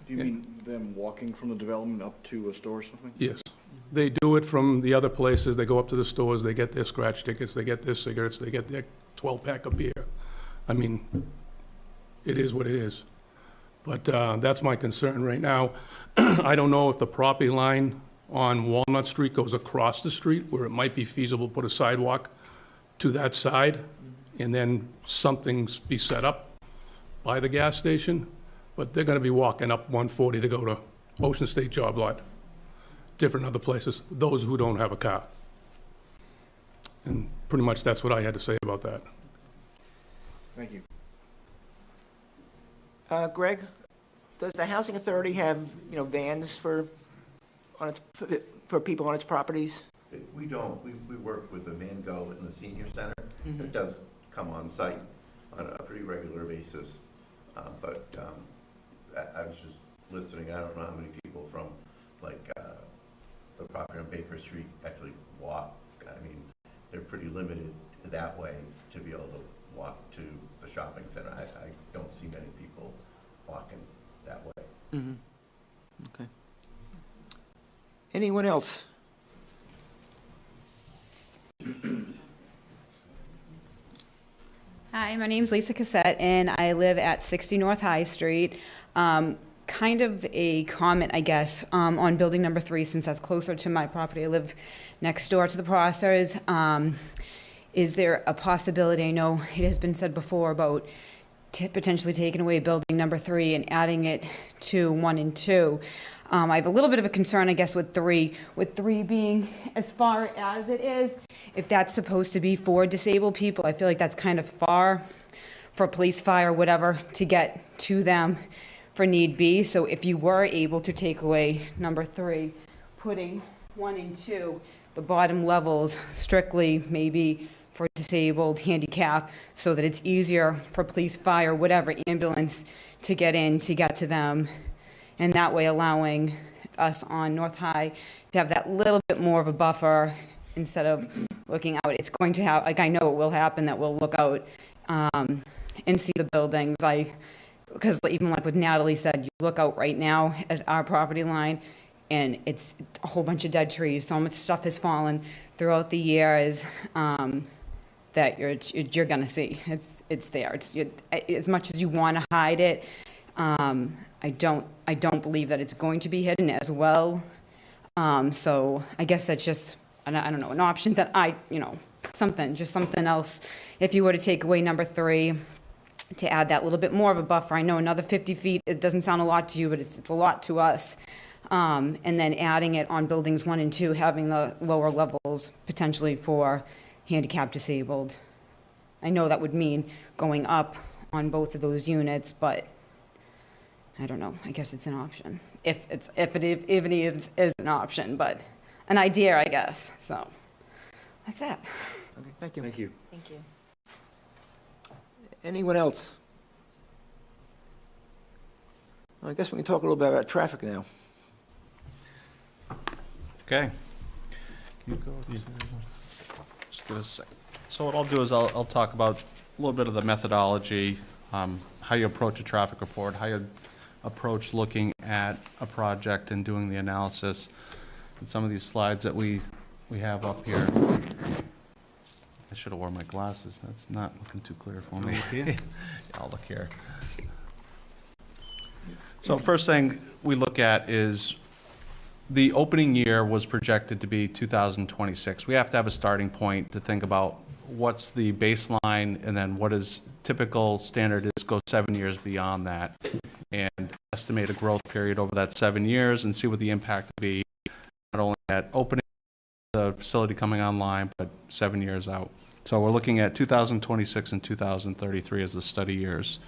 Do you mean them walking from the development up to a store or something? Yes. They do it from the other places. They go up to the stores, they get their scratch tickets, they get their cigarettes, they get their 12-pack of beer. I mean, it is what it is. But that's my concern right now. I don't know if the property line on Walnut Street goes across the street, where it might be feasible to put a sidewalk to that side, and then something be set up by the gas station. But they're going to be walking up 140 to go to Ocean State Job Lot, different other places, those who don't have a car. And pretty much that's what I had to say about that. Thank you. Greg, does the Housing Authority have, vans for people on its properties? We don't. We work with the Mango in the senior center. It does come on site on a pretty regular basis. But I was just listening. I don't know how many people from the property on Baker Street actually walk. I mean, they're pretty limited that way to be able to walk to the shopping center. I don't see many people walking that way. Mm-hmm. Okay. Anyone else? Hi, my name's Lisa Cassette, and I live at 60 North High Street. Kind of a comment, I guess, on building number 3, since that's closer to my property. I live next door to the Proctors. Is there a possibility, I know it has been said before about potentially taking away building number 3 and adding it to 1 and 2. I have a little bit of a concern, I guess, with 3. With 3 being as far as it is, if that's supposed to be for disabled people, I feel like that's kind of far for police, fire, whatever, to get to them for need be. So if you were able to take away number 3, putting 1 and 2, the bottom levels strictly maybe for disabled, handicap, so that it's easier for police, fire, whatever, ambulance to get in, to get to them, and that way allowing us on North High to have that little bit more of a buffer instead of looking out. It's going to have, I know it will happen, that we'll look out and see the buildings. Because even like what Natalie said, you look out right now at our property line, and it's a whole bunch of dead trees. So much stuff has fallen throughout the years that you're going to see. It's there. As much as you want to hide it, I don't believe that it's going to be hidden as well. So I guess that's just, I don't know, an option that something else. If you were to take away number 3, to add that little bit more of a buffer. I know another 50 feet, it doesn't sound a lot to you, but it's a lot to us. And then adding it on buildings 1 and 2, having the lower levels potentially for handicap disabled. I know that would mean going up on both of those units, but I don't know. I guess it's an option. If it is an option, but an idea, I guess. So that's it. Okay, thank you. Thank you. Thank you. Anyone else? Well, I guess we can talk a little bit about traffic now. Okay. Can you go to, just give us a sec. So what I'll do is I'll talk about a little bit of the methodology. how you approach a traffic report, how you approach looking at a project and doing the analysis. And some of these slides that we have up here. I should have worn my glasses. That's not looking too clear for me. Yeah, I'll look here. So first thing we look at is the opening year was projected to be 2026. We have to have a starting point to think about what's the baseline and then what is typical standard is go 7 years beyond that and estimate a growth period over that 7 years and see what the impact will be, not only at opening the facility coming online, but 7 years out. So we're looking at 2026 and 2033 as the study years.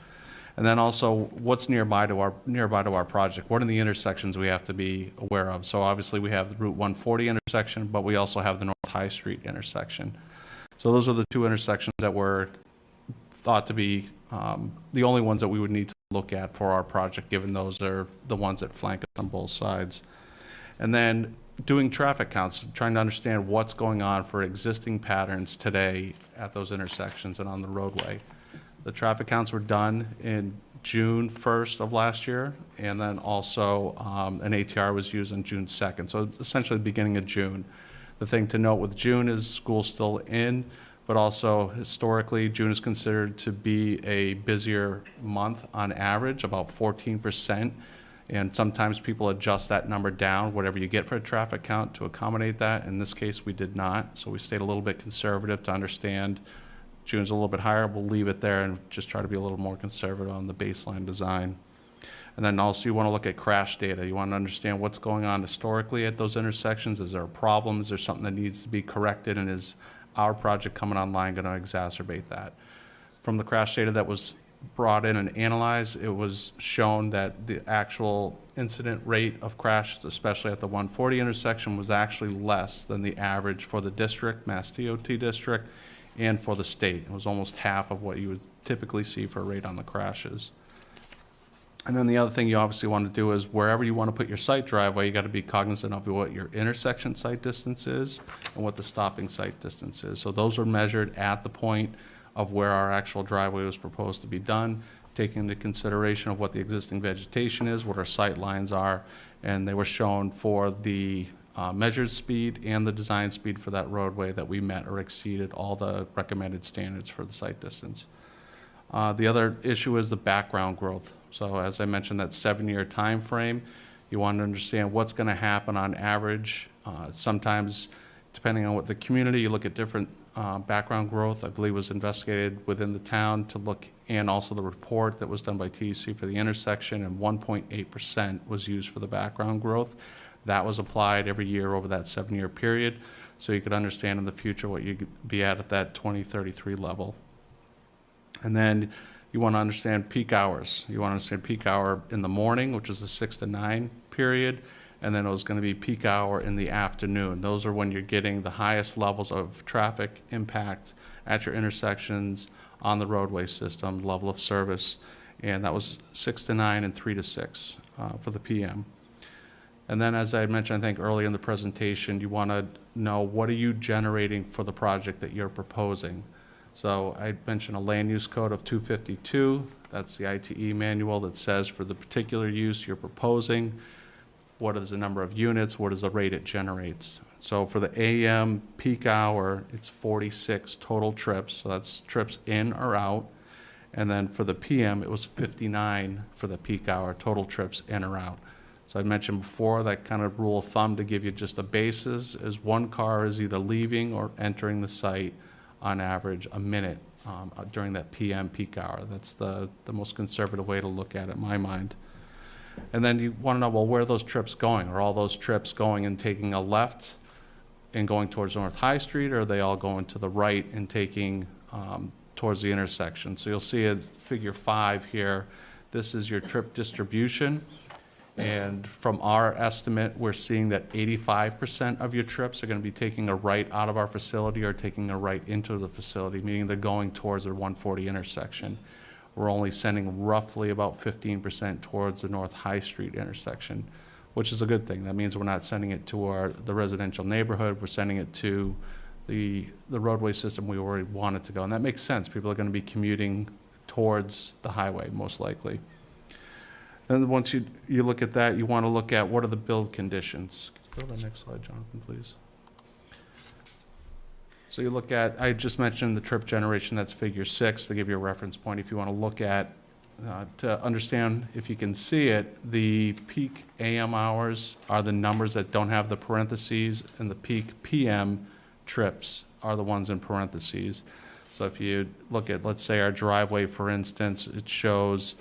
And then also what's nearby to our project. What are the intersections we have to be aware of? So obviously we have the Route 140 intersection, but we also have the North High Street intersection. So those are the two intersections that were thought to be the only ones that we would need to look at for our project, given those are the ones that flank us on both sides. And then doing traffic counts, trying to understand what's going on for existing patterns today at those intersections and on the roadway. The traffic counts were done in June 1st of last year, and then also an ATR was used on June 2nd, so essentially the beginning of June. The thing to note with June is school's still in, but also historically, June is considered to be a busier month on average, about 14%. And sometimes people adjust that number down, whatever you get for a traffic count, to accommodate that. In this case, we did not. So we stayed a little bit conservative to understand June's a little bit higher. We'll leave it there and just try to be a little more conservative on the baseline design. And then also you want to look at crash data. You want to understand what's going on historically at those intersections. Is there a problem? Is there something that needs to be corrected? And is our project coming online going to exacerbate that? From the crash data that was brought in and analyzed, it was shown that the actual incident rate of crashes, especially at the 140 intersection, was actually less than the average for the district, Mass DOT district, and for the state. It was almost half of what you would typically see for a rate on the crashes. And then the other thing you obviously want to do is wherever you want to put your site driveway, you got to be cognizant of what your intersection site distance is and what the stopping site distance is. So those are measured at the point of where our actual driveway was proposed to be done, taking into consideration of what the existing vegetation is, what our sight lines are, and they were shown for the measured speed and the design speed for that roadway that we met or exceeded all the recommended standards for the site distance. The other issue is the background growth. So as I mentioned, that 7-year time frame, you want to understand what's going to happen on average. Sometimes, depending on what the community, you look at different background growth. I believe was investigated within the town to look, and also the report that was done by TEC for the intersection, and 1.8% was used for the background growth. That was applied every year over that 7-year period, so you could understand in the future what you'd be at that 2033 level. And then you want to understand peak hours. You want to understand peak hour in the morning, which is the 6 to 9 period, and then it was going to be peak hour in the afternoon. Those are when you're getting the highest levels of traffic impact at your intersections, on the roadway system, level of service, and that was 6 to 9 and 3 to 6 for the PM. And then, as I mentioned, I think early in the presentation, you want to know what are you generating for the project that you're proposing. So I mentioned a land use code of 252. That's the ITE manual that says for the particular use you're proposing, what is the number of units, what is the rate it generates. So for the AM peak hour, it's 46 total trips. So that's trips in or out. And then for the PM, it was 59 for the peak hour, total trips in or out. So I mentioned before that kind of rule of thumb to give you just a basis is one car is either leaving or entering the site on average a minute during that PM peak hour. That's the most conservative way to look at it in my mind. And then you want to know, well, where are those trips going? Are all those trips going and taking a left and going towards North High Street, or are they all going to the right and taking towards the intersection? So you'll see in figure 5 here, this is your trip distribution. And from our estimate, we're seeing that 85% of your trips are going to be taking a right out of our facility or taking a right into the facility, meaning they're going towards the 140 intersection. We're only sending roughly about 15% towards the North High Street intersection, which is a good thing. That means we're not sending it to the residential neighborhood. We're sending it to the roadway system we already want it to go. And that makes sense. People are going to be commuting towards the highway, most likely. And once you look at that, you want to look at what are the build conditions. Go to the next slide, Jonathan, please. So you look at, I just mentioned the trip generation, that's figure 6, to give you a reference point. If you want to look at, to understand if you can see it, the peak AM hours are the numbers that don't have the parentheses, and the peak PM trips are the ones in parentheses. So if you look at, let's say, our driveway, for instance, it shows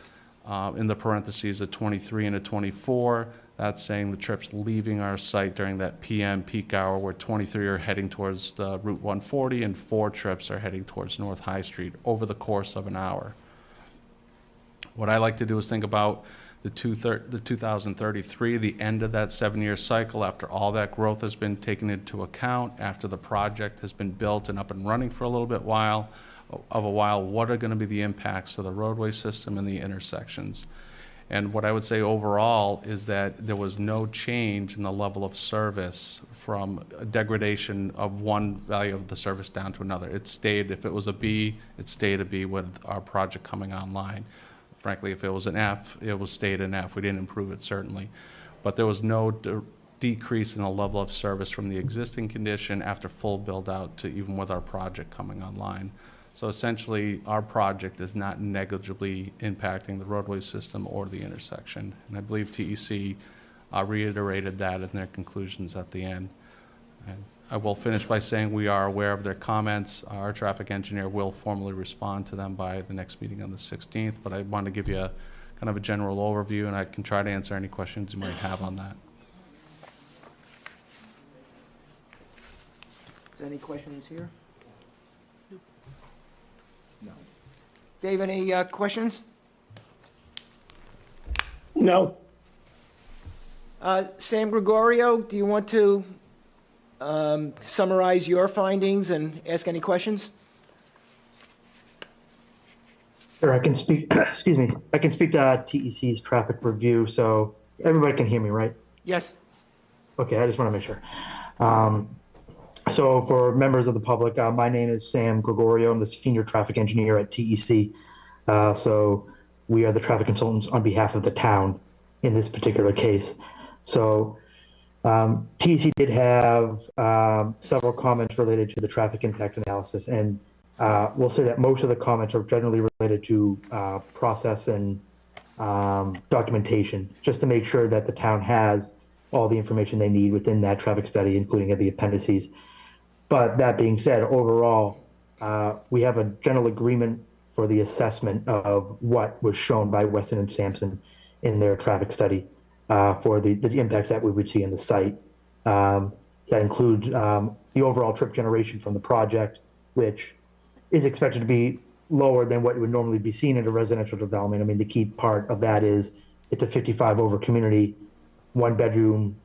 in the parentheses a 23 and a 24. That's saying the trips leaving our site during that PM peak hour, where 23 are heading towards the Route 140 and 4 trips are heading towards North High Street over the course of an hour. What I like to do is think about the 2033, the end of that 7-year cycle, after all that growth has been taken into account, after the project has been built and up and running for a little bit while, what are going to be the impacts to the roadway system and the intersections? And what I would say overall is that there was no change in the level of service from a degradation of one value of the service down to another. It stayed, if it was a B, it stayed a B with our project coming online. Frankly, if it was an F, it was stayed an F. We didn't improve it, certainly. But there was no decrease in the level of service from the existing condition after full build out to even with our project coming online. So essentially, our project is not negligibly impacting the roadway system or the intersection. And I believe TEC reiterated that in their conclusions at the end. And I will finish by saying we are aware of their comments. Our traffic engineer will formally respond to them by the next meeting on the 16th, but I want to give you a kind of a general overview, and I can try to answer any questions you might have on that. Is there any questions here? No. Dave, any questions? No. Sam Gregorio, do you want to summarize your findings and ask any questions? Sure, I can speak, excuse me, I can speak to TEC's traffic review, so everybody can hear me, right? Yes. Okay, I just want to make sure. So for members of the public, my name is Sam Gregorio. I'm the senior traffic engineer at TEC. So we are the traffic consultants on behalf of the town in this particular case. So TEC did have several comments related to the traffic impact analysis, and we'll say that most of the comments are generally related to process and documentation, just to make sure that the town has all the information they need within that traffic study, including the appendices. But that being said, overall, we have a general agreement for the assessment of what was shown by Weston and Sampson in their traffic study for the impacts that we would see in the site. That includes the overall trip generation from the project, which is expected to be lower than what would normally be seen in a residential development. I mean, the key part of that is it's a 55 over community, 1-bedroom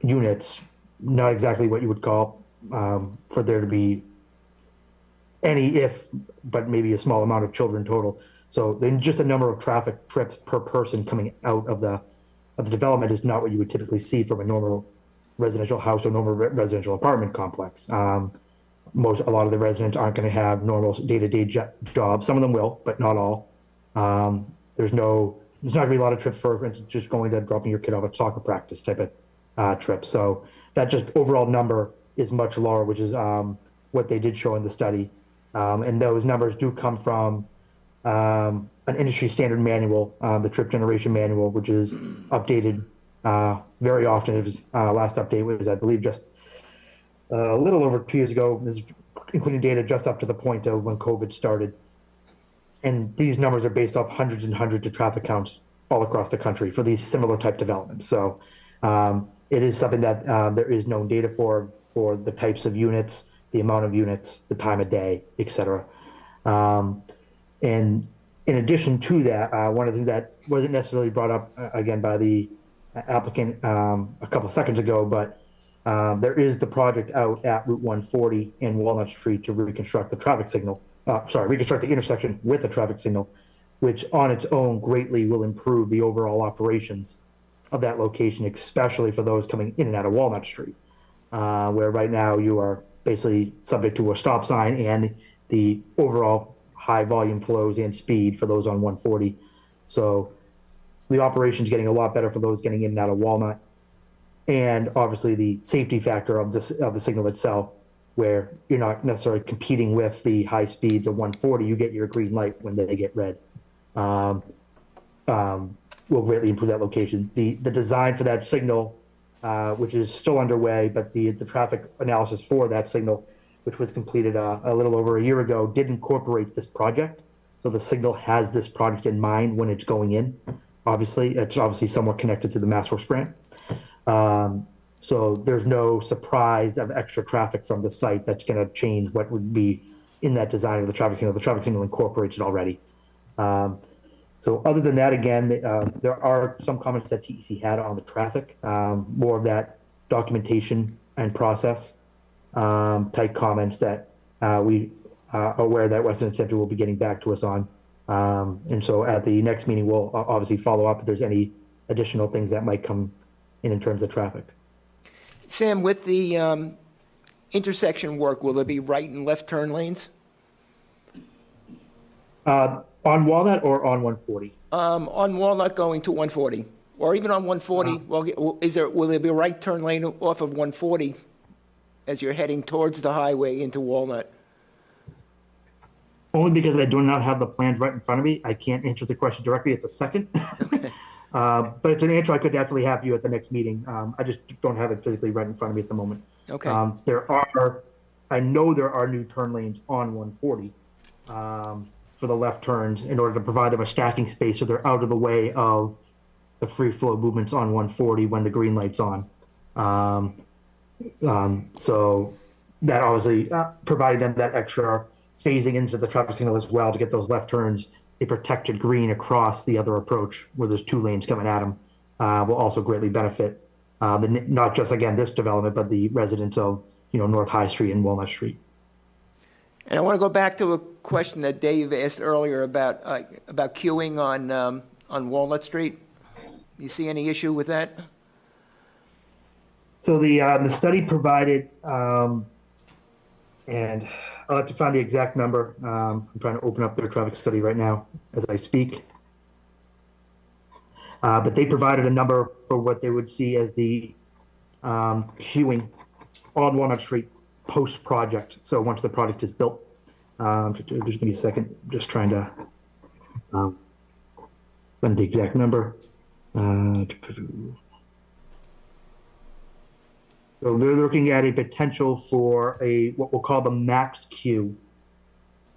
units, not exactly what you would call for there to be any but maybe a small amount of children total. So then just a number of traffic trips per person coming out of the development is not what you would typically see from a normal residential house or normal residential apartment complex. A lot of the residents aren't going to have normal day-to-day jobs. Some of them will, but not all. There's not going to be a lot of trips for instance, just going to dropping your kid off at soccer practice type of trips. So that just overall number is much lower, which is what they did show in the study. And those numbers do come from an industry standard manual, the trip generation manual, which is updated very often. It was last update was, I believe, just a little over 2 years ago. This is including data just up to the point of when COVID started. And these numbers are based off hundreds and hundreds of traffic counts all across the country for these similar type developments. So it is something that there is known data for the types of units, the amount of units, the time of day, et cetera. And in addition to that, one of the things that wasn't necessarily brought up again by the applicant a couple seconds ago, but there is the project out at Route 140 and Walnut Street to reconstruct the traffic signal. Reconstruct the intersection with a traffic signal, which on its own greatly will improve the overall operations of that location, especially for those coming in and out of Walnut Street, where right now you are basically subject to a stop sign and the overall high volume flows and speed for those on 140. So the operation's getting a lot better for those getting in and out of Walnut. And obviously the safety factor of the signal itself, where you're not necessarily competing with the high speeds of 140, you get your green light when they get red. Will greatly improve that location. The design for that signal, which is still underway, but the traffic analysis for that signal, which was completed a little over a year ago, did incorporate this project. So the signal has this project in mind when it's going in. Obviously, it's obviously somewhat connected to the MassWorks grant. So there's no surprise of extra traffic from the site that's going to change what would be in that design of the traffic signal. The traffic signal incorporates it already. So other than that, again, there are some comments that TEC had on the traffic, more of that documentation and process type comments that we are aware that Western Central will be getting back to us on. And so at the next meeting, we'll obviously follow up if there's any additional things that might come in terms of traffic. Sam, with the intersection work, will there be right and left turn lanes? On Walnut or on 140? On Walnut going to 140, or even on 140. Will there be a right turn lane off of 140 as you're heading towards the highway into Walnut? Only because I do not have the plans right in front of me. I can't answer the question directly at the second. Okay. But it's an answer I could definitely have you at the next meeting. I just don't have it physically right in front of me at the moment. Okay. I know there are new turn lanes on 140 for the left turns in order to provide them a stacking space so they're out of the way of the free flow movements on 140 when the green light's on. So that obviously provided them that extra phasing into the traffic signal as well to get those left turns, a protected green across the other approach where there's two lanes coming at them, will also greatly benefit not just, again, this development, but the residents of North High Street and Walnut Street. And I want to go back to a question that Dave asked earlier about queuing on Walnut Street. You see any issue with that? So the study provided, and I'll have to find the exact number. I'm trying to open up their traffic study right now as I speak. But they provided a number for what they would see as the queuing on Walnut Street post-project. So once the project is built, just give me a second. Just trying to find the exact number. So they're looking at a potential for what we'll call the max queue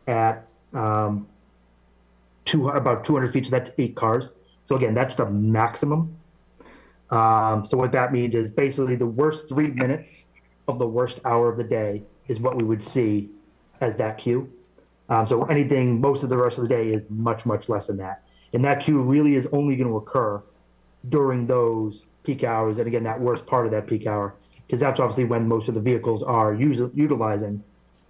at about 200 feet. So that's 8 cars. So again, that's the maximum. So what that means is basically the worst 3 minutes of the worst hour of the day is what we would see as that queue. So anything, most of the rest of the day is much, much less than that. And that queue really is only going to occur during those peak hours. And again, that worst part of that peak hour, because that's obviously when most of the vehicles are utilizing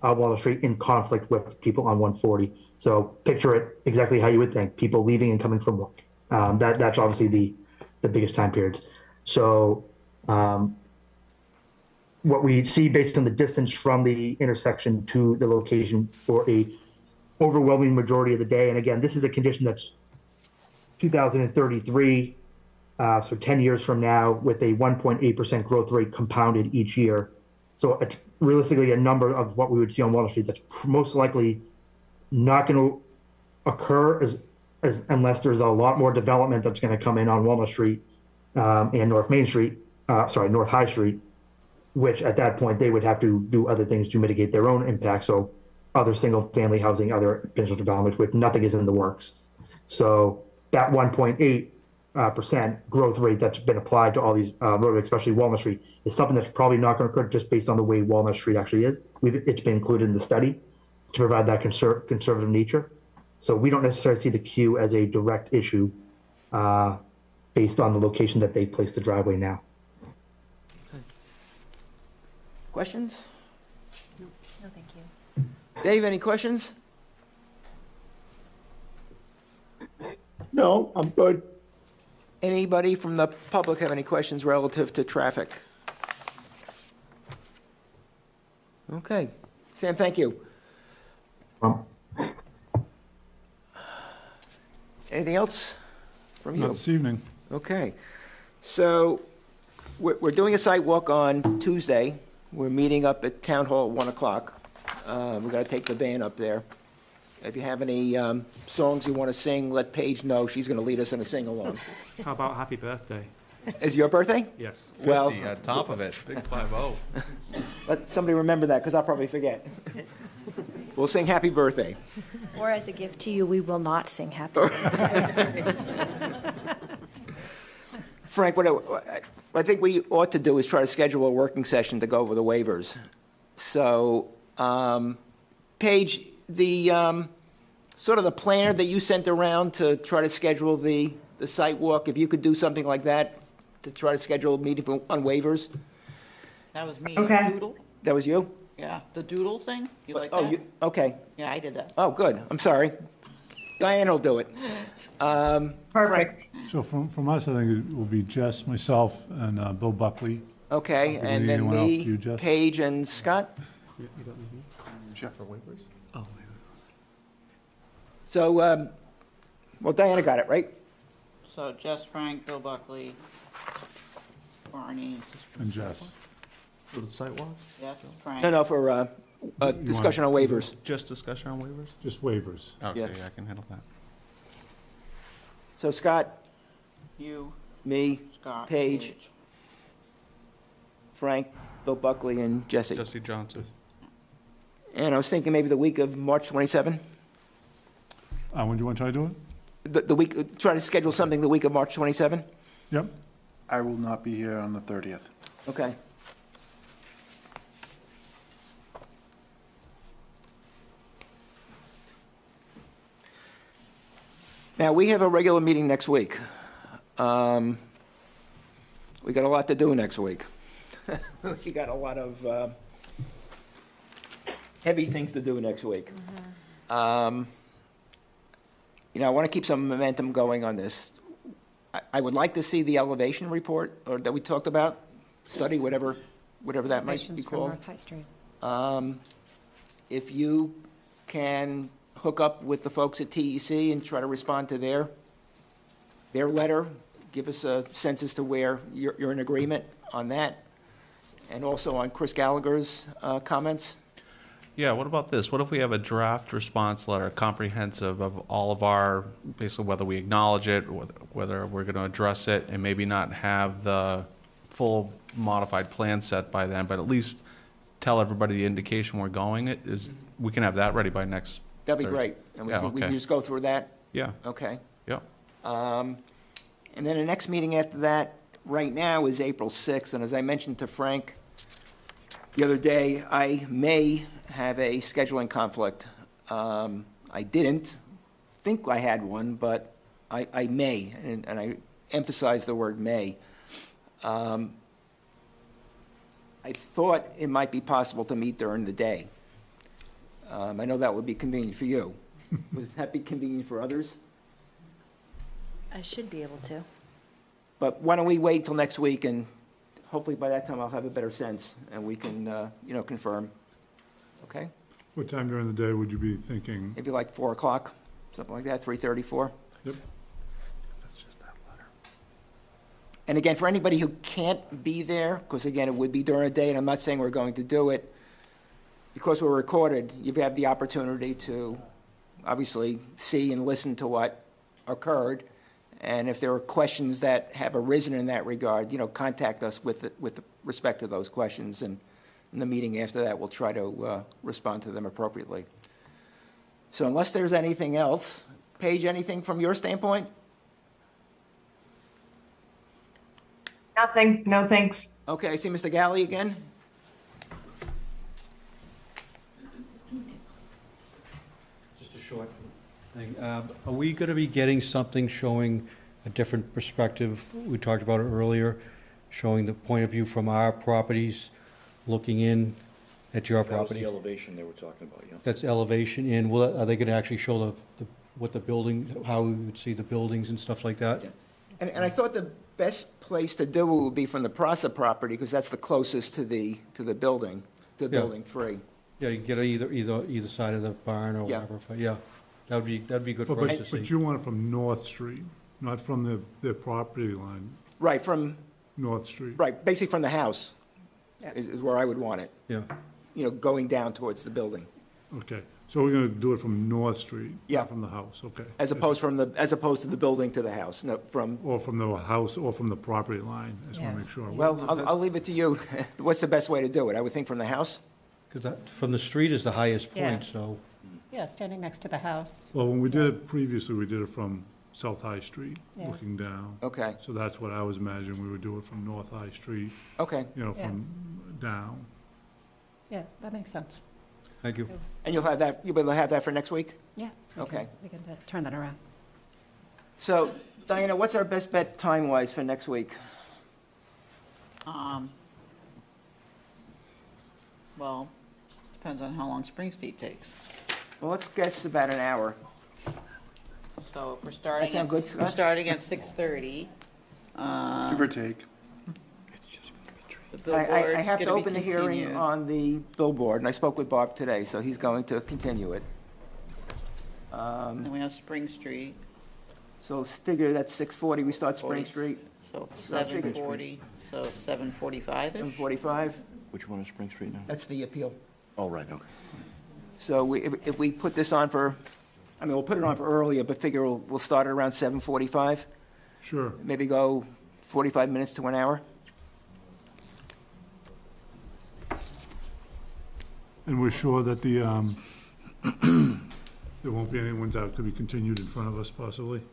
Walnut Street in conflict with people on 140. So picture it exactly how you would think, people leaving and coming from work. That's obviously the biggest time periods. So what we see based on the distance from the intersection to the location for a overwhelming majority of the day, and again, this is a condition that's 2033, so 10 years from now, with a 1.8% growth rate compounded each year. So it's realistically a number of what we would see on Walnut Street that's most likely not going to occur unless there's a lot more development that's going to come in on Walnut Street and North High Street, which at that point they would have to do other things to mitigate their own impact. So other single family housing, other potential developments, which nothing is in the works. So that 1.8% growth rate that's been applied to all these roadways, especially Walnut Street, is something that's probably not going to occur just based on the way Walnut Street actually is. It's been included in the study to provide that conservative nature. So we don't necessarily see the queue as a direct issue based on the location that they placed the driveway now. Questions? No, thank you. Dave, any questions? No, I'm good. Anybody from the public have any questions relative to traffic? Okay. Sam, thank you. Anything else from you? Not this evening. Okay. So we're doing a site walk on Tuesday. We're meeting up at Town Hall at 1 o'clock. We've got to take the van up there. If you have any songs you want to sing, let Paige know. She's going to lead us in a sing-along. How about happy birthday? Is your birthday? Yes. Well, 50 at top of it, big 5-0. let somebody remember that, because I'll probably forget. We'll sing happy birthday. Or as a gift to you, we will not sing happy birthday. Frank, what I think we ought to do is try to schedule a working session to go over the waivers. So, Paige, the sort of the planner that you sent around to try to schedule the site walk, if you could do something like that to try to schedule a meeting on waivers. That was me. Okay. Doodle? That was you? Yeah, the doodle thing? You like Oh, that? okay. Yeah, I did that. Oh, good. I'm sorry. Diane will do it. Perfect. So from us, I think it will be Jess, myself, and Bill Buckley. Okay, Did and then anyone else me, do, Jess? Paige, and Scott? Jeff for waivers? So, well, Diana got it, right? So Jess, Frank, Bill Buckley, Barney, And Jess. For the sidewalk? yes, Frank. No, for discussion on waivers. Just discussion on waivers? Just waivers. Okay, Yes. yeah, I can handle that. So Scott, You, me, Scott, Paige. Frank, Bill Buckley, and Jesse. Jesse Johnson. And I was thinking maybe the week of March 27? When do you want to try to do it? The week, try to schedule something the week of March 27? Yep. I will not be here on the 30th. Okay. Now, we have a regular meeting next week. We got a lot to do next week. We got a lot of heavy things to do next week. You know, I want to keep some momentum going on this. I would like to see the elevation report or that we talked about, study, whatever that might be Elevations from called. North High Street. If you can hook up with the folks at TEC and try to respond to their letter, give us a sense as to where you're in agreement on that, and also on Chris Gallagher's comments. Yeah, what about this? What if we have a draft response letter, comprehensive of all of our, basically whether we acknowledge it, whether we're going to address it, and maybe not have the full modified plan set by then, but at least tell everybody the indication we're going, we can have that ready by next That'd be Thursday. great. And we Yeah, can okay. just go through that? Yeah, Okay. yeah. And then the next meeting after that, right now, is April 6th. And as I mentioned to Frank the other day, I may have a scheduling conflict. I didn't think I had one, but I may, and I emphasize the word may. I thought it might be possible to meet during the day. I know that would be convenient for you. Would that be convenient for others? I should be able to. But why don't we wait till next week, and hopefully by that time I'll have a better sense, and we can, confirm. Okay? What time during the day would you be thinking? Maybe like 4 o'clock, something like that, 3:34. Yep. That's just that letter. And again, for anybody who can't be there, because again, it would be during a day, and I'm not saying we're going to do it, because we're recorded, you have the opportunity to obviously see and listen to what occurred. And if there are questions that have arisen in that regard, contact us with respect to those questions. And in the meeting after that, we'll try to respond to them appropriately. So unless there's anything else, Paige, anything from your standpoint? Nothing. No, thanks. Okay, I see Mr. Galley again. Just a short thing. Are we going to be getting something showing a different perspective? We talked about it earlier, showing the point of view from our properties, looking in at your That was property. the elevation they were talking about, yeah. That's elevation in. Are they going to actually show what the building, how we would see the buildings and stuff like that? And I thought the best place to do it would be from the Prasa property, because that's the closest to the building, to Yeah. Building 3. Yeah, you can get it either side of the barn or Yeah. whatever. Yeah. That'd be good for us to see. But you want it from North Street, not from their property line, Right, from, North Street. right, basically from the house is where I would want it, Yeah, going down towards the building, Okay, so we're gonna do it from North Street? Yeah. Not from the house, okay. as opposed to the building to the house, no, from, Or from the house, or from the property line, I just wanna Yeah. make sure. well, I'll leave it to you. What's the best way to do it? I would think from the house? because from the street is the highest Yeah. point, so, Yeah, standing next to the house. Well, when we did it previously, we did it from South High Street, Yeah. looking down. Okay, So that's what I was imagining, we would do it from North High Street, okay. Yeah. from down. Yeah, that makes sense. thank you. And you'll have that, you'll be able to have that for next week? Yeah. Okay. We can turn that around. So, Diana, what's our best bet time-wise for next week? Well, depends on how long Spring Street takes. Well, let's guess about an hour. So if we're starting sound at, good, we're Scott? starting at 6:30. Give or take. The I billboard's have to gonna be open the hearing continued. on the billboard, and I spoke with Bob today, so he's going to continue it. And we have Spring Street, So figure that's 6:40, we start Spring 40. Street, so Start Spring Street. 7:40, so 7:45-ish. 7:45. Which one is Spring Street now? That's the appeal. Oh, right, okay. So if we put this on for, we'll put it on for earlier, but figure we'll start at around 7:45, Sure. maybe go 45 minutes to an hour? And we're sure that the, there won't be any ones that could be continued in front of us possibly?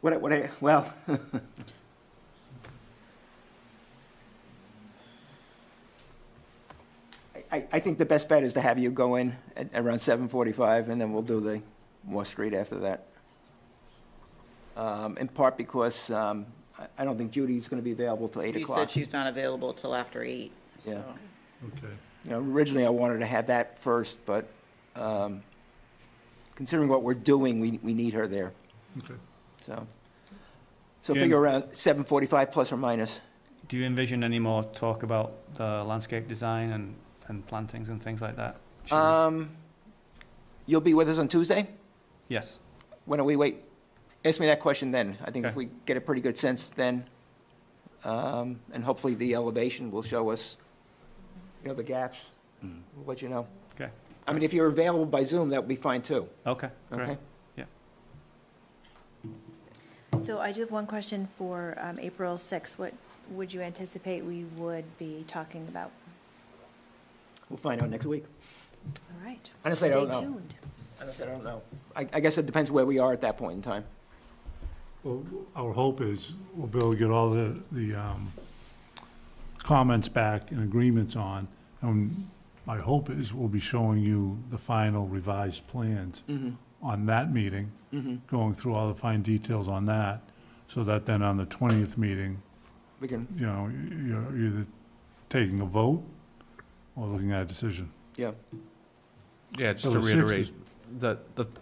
Well, I think the best bet is to have you go in at around 7:45, and then we'll do the Moore Street after that. In part because I don't think Judy's going to be available till 8 She o'clock. said she's not available till after 8. Yeah. so. Okay. Originally I wanted to have that first, but considering what we're doing, we need her there. Okay. So And- figure around 7:45 plus or minus. Do you envision any more talk about the landscape design and plantings and things like that? You'll be with us on Tuesday? Yes. Why don't we wait? Ask me that question then. I think if Okay. we get a pretty good sense then, and hopefully the elevation will show us, the gaps. We'll let you know. Okay. I mean, if you're available by Zoom, that would be fine too. Okay, great. Okay? So I do have one question for April 6th. What would you anticipate we would be talking about? We'll find out next week. All right. Honestly, I don't know. Stay tuned. Honestly, I don't know. I guess it depends where we are at that point in time. Well, our hope is we'll be able to get all the comments back and agreements on, and my hope is we'll be showing you the final revised plans on that meeting, going through all the fine details on that, so that then on the 20th meeting, We can, you're either taking a vote or looking at a decision. yeah. Yeah, just So to the 6th reiterate, is- the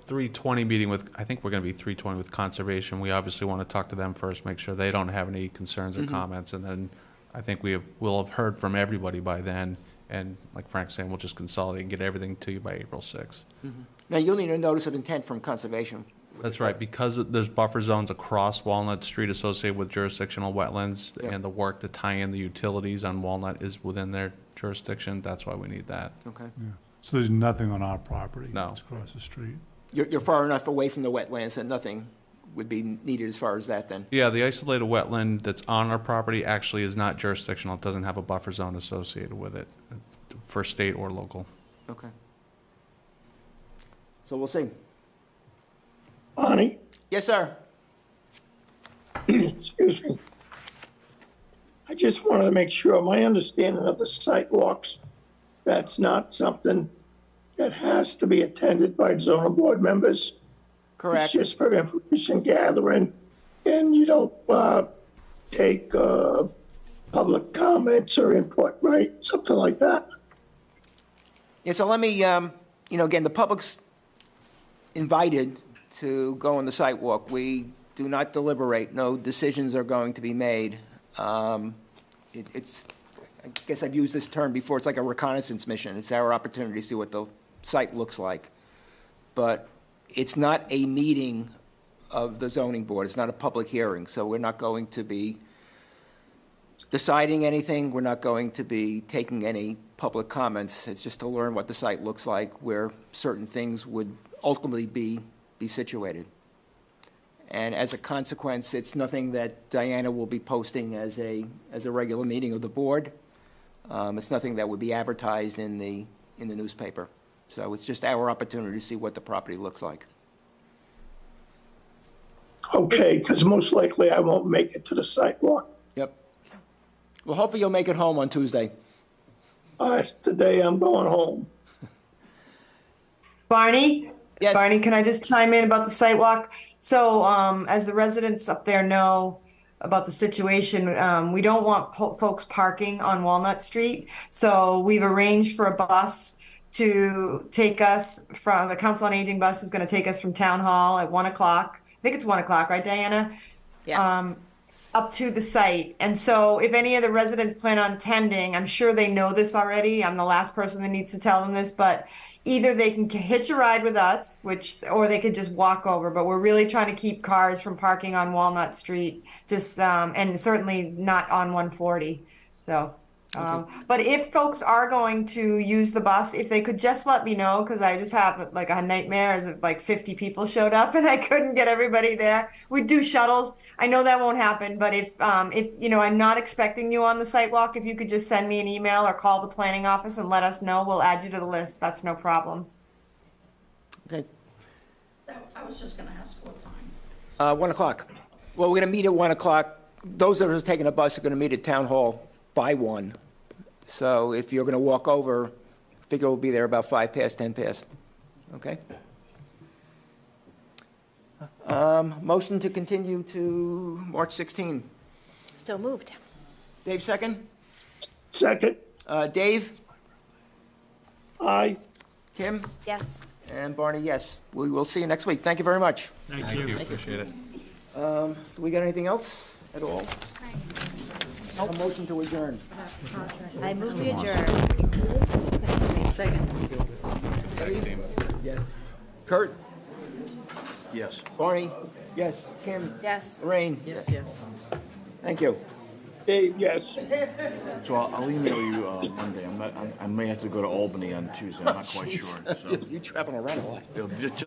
3:20 meeting with, I think we're going to be 3:20 with Conservation. We obviously want to talk to them first, make sure they don't have any concerns or comments, and then I think we'll have heard from everybody by then, and like Frank's saying, we'll just consolidate and get everything to you by April 6th. Now, you'll need a notice of intent from Conservation. That's right, because there's buffer zones across Walnut Street associated with jurisdictional wetlands, Yeah. and the work to tie in the utilities on Walnut is within their jurisdiction, that's why we need that. Okay. So there's nothing on our property? No. It's across the street? You're far enough away from the wetlands that nothing would be needed as far as that then? Yeah, the isolated wetland that's on our property actually is not jurisdictional. It doesn't have a buffer zone associated with it for state or local. Okay. So we'll see. Bonnie, Yes, sir. excuse me. I just wanted to make sure my understanding of the sidewalks, that's not something that has to be attended by zoning board members. Correct. It's just for information gathering, and you don't take public comments or input, right? Something like that. Yeah, so let me, again, the public's invited to go on the site walk. We do not deliberate. No decisions are going to be made. It's, I guess I've used this term before, it's like a reconnaissance mission. It's our opportunity to see what the site looks like. But it's not a meeting of the zoning board. It's not a public hearing, so we're not going to be deciding anything. We're not going to be taking any public comments. It's just to learn what the site looks like, where certain things would ultimately be situated. And as a consequence, it's nothing that Diana will be posting as a regular meeting of the board. It's nothing that would be advertised in the newspaper. So it's just our opportunity to see what the property looks like. Okay, because most likely I won't make it to the sidewalk. Yep. Well, hopefully you'll make it home on Tuesday. Today I'm going home. Barney? Yes. Barney, can I just chime in about the site walk? So, as the residents up there know about the situation, we don't want folks parking on Walnut Street. So we've arranged for a bus to take us from, the Council on Aging bus is going to take us from Town Hall at 1 o'clock. I think it's 1 o'clock, right, Diana? Yeah. Up to the site. And so if any of the residents plan on attending, I'm sure they know this already. I'm the last person that needs to tell them this, but either they can hitch a ride with us, or they could just walk over. But we're really trying to keep cars from parking on Walnut Street, and certainly not on 140. So, but if folks are going to use the bus, if they could just let me know, because I just have like a nightmare as if like 50 people showed up and I couldn't get everybody there. We do shuttles. I know that won't happen, but if you know, I'm not expecting you on the site walk, if you could just send me an email or call the planning office and let us know, we'll add you to the list. That's no problem. Okay. I was just gonna ask what time. 1 o'clock. Well, we're going to meet at 1 o'clock. Those that are taking a bus are going to meet at Town Hall by 1. So if you're going to walk over, figure we'll be there about 5 past, 10 past. Okay? Motion to continue to March 16. So moved. Dave, second? Second, Dave? aye. Kim? Yes. And Barney, yes. We will see you next week. Thank you very much. Thank you, appreciate it. Do we got anything else at all? A motion to adjourn. I move we adjourn. Second. Tag team. Yes. Kurt? Yes. Barney? Yes. Kim? Yes. Lorraine? Yes, yes. Thank you. Dave, yes. So I'll email you Monday. I may have to go to Albany on Tuesday. I'm not quite sure. So You're traveling around a lot. it'll just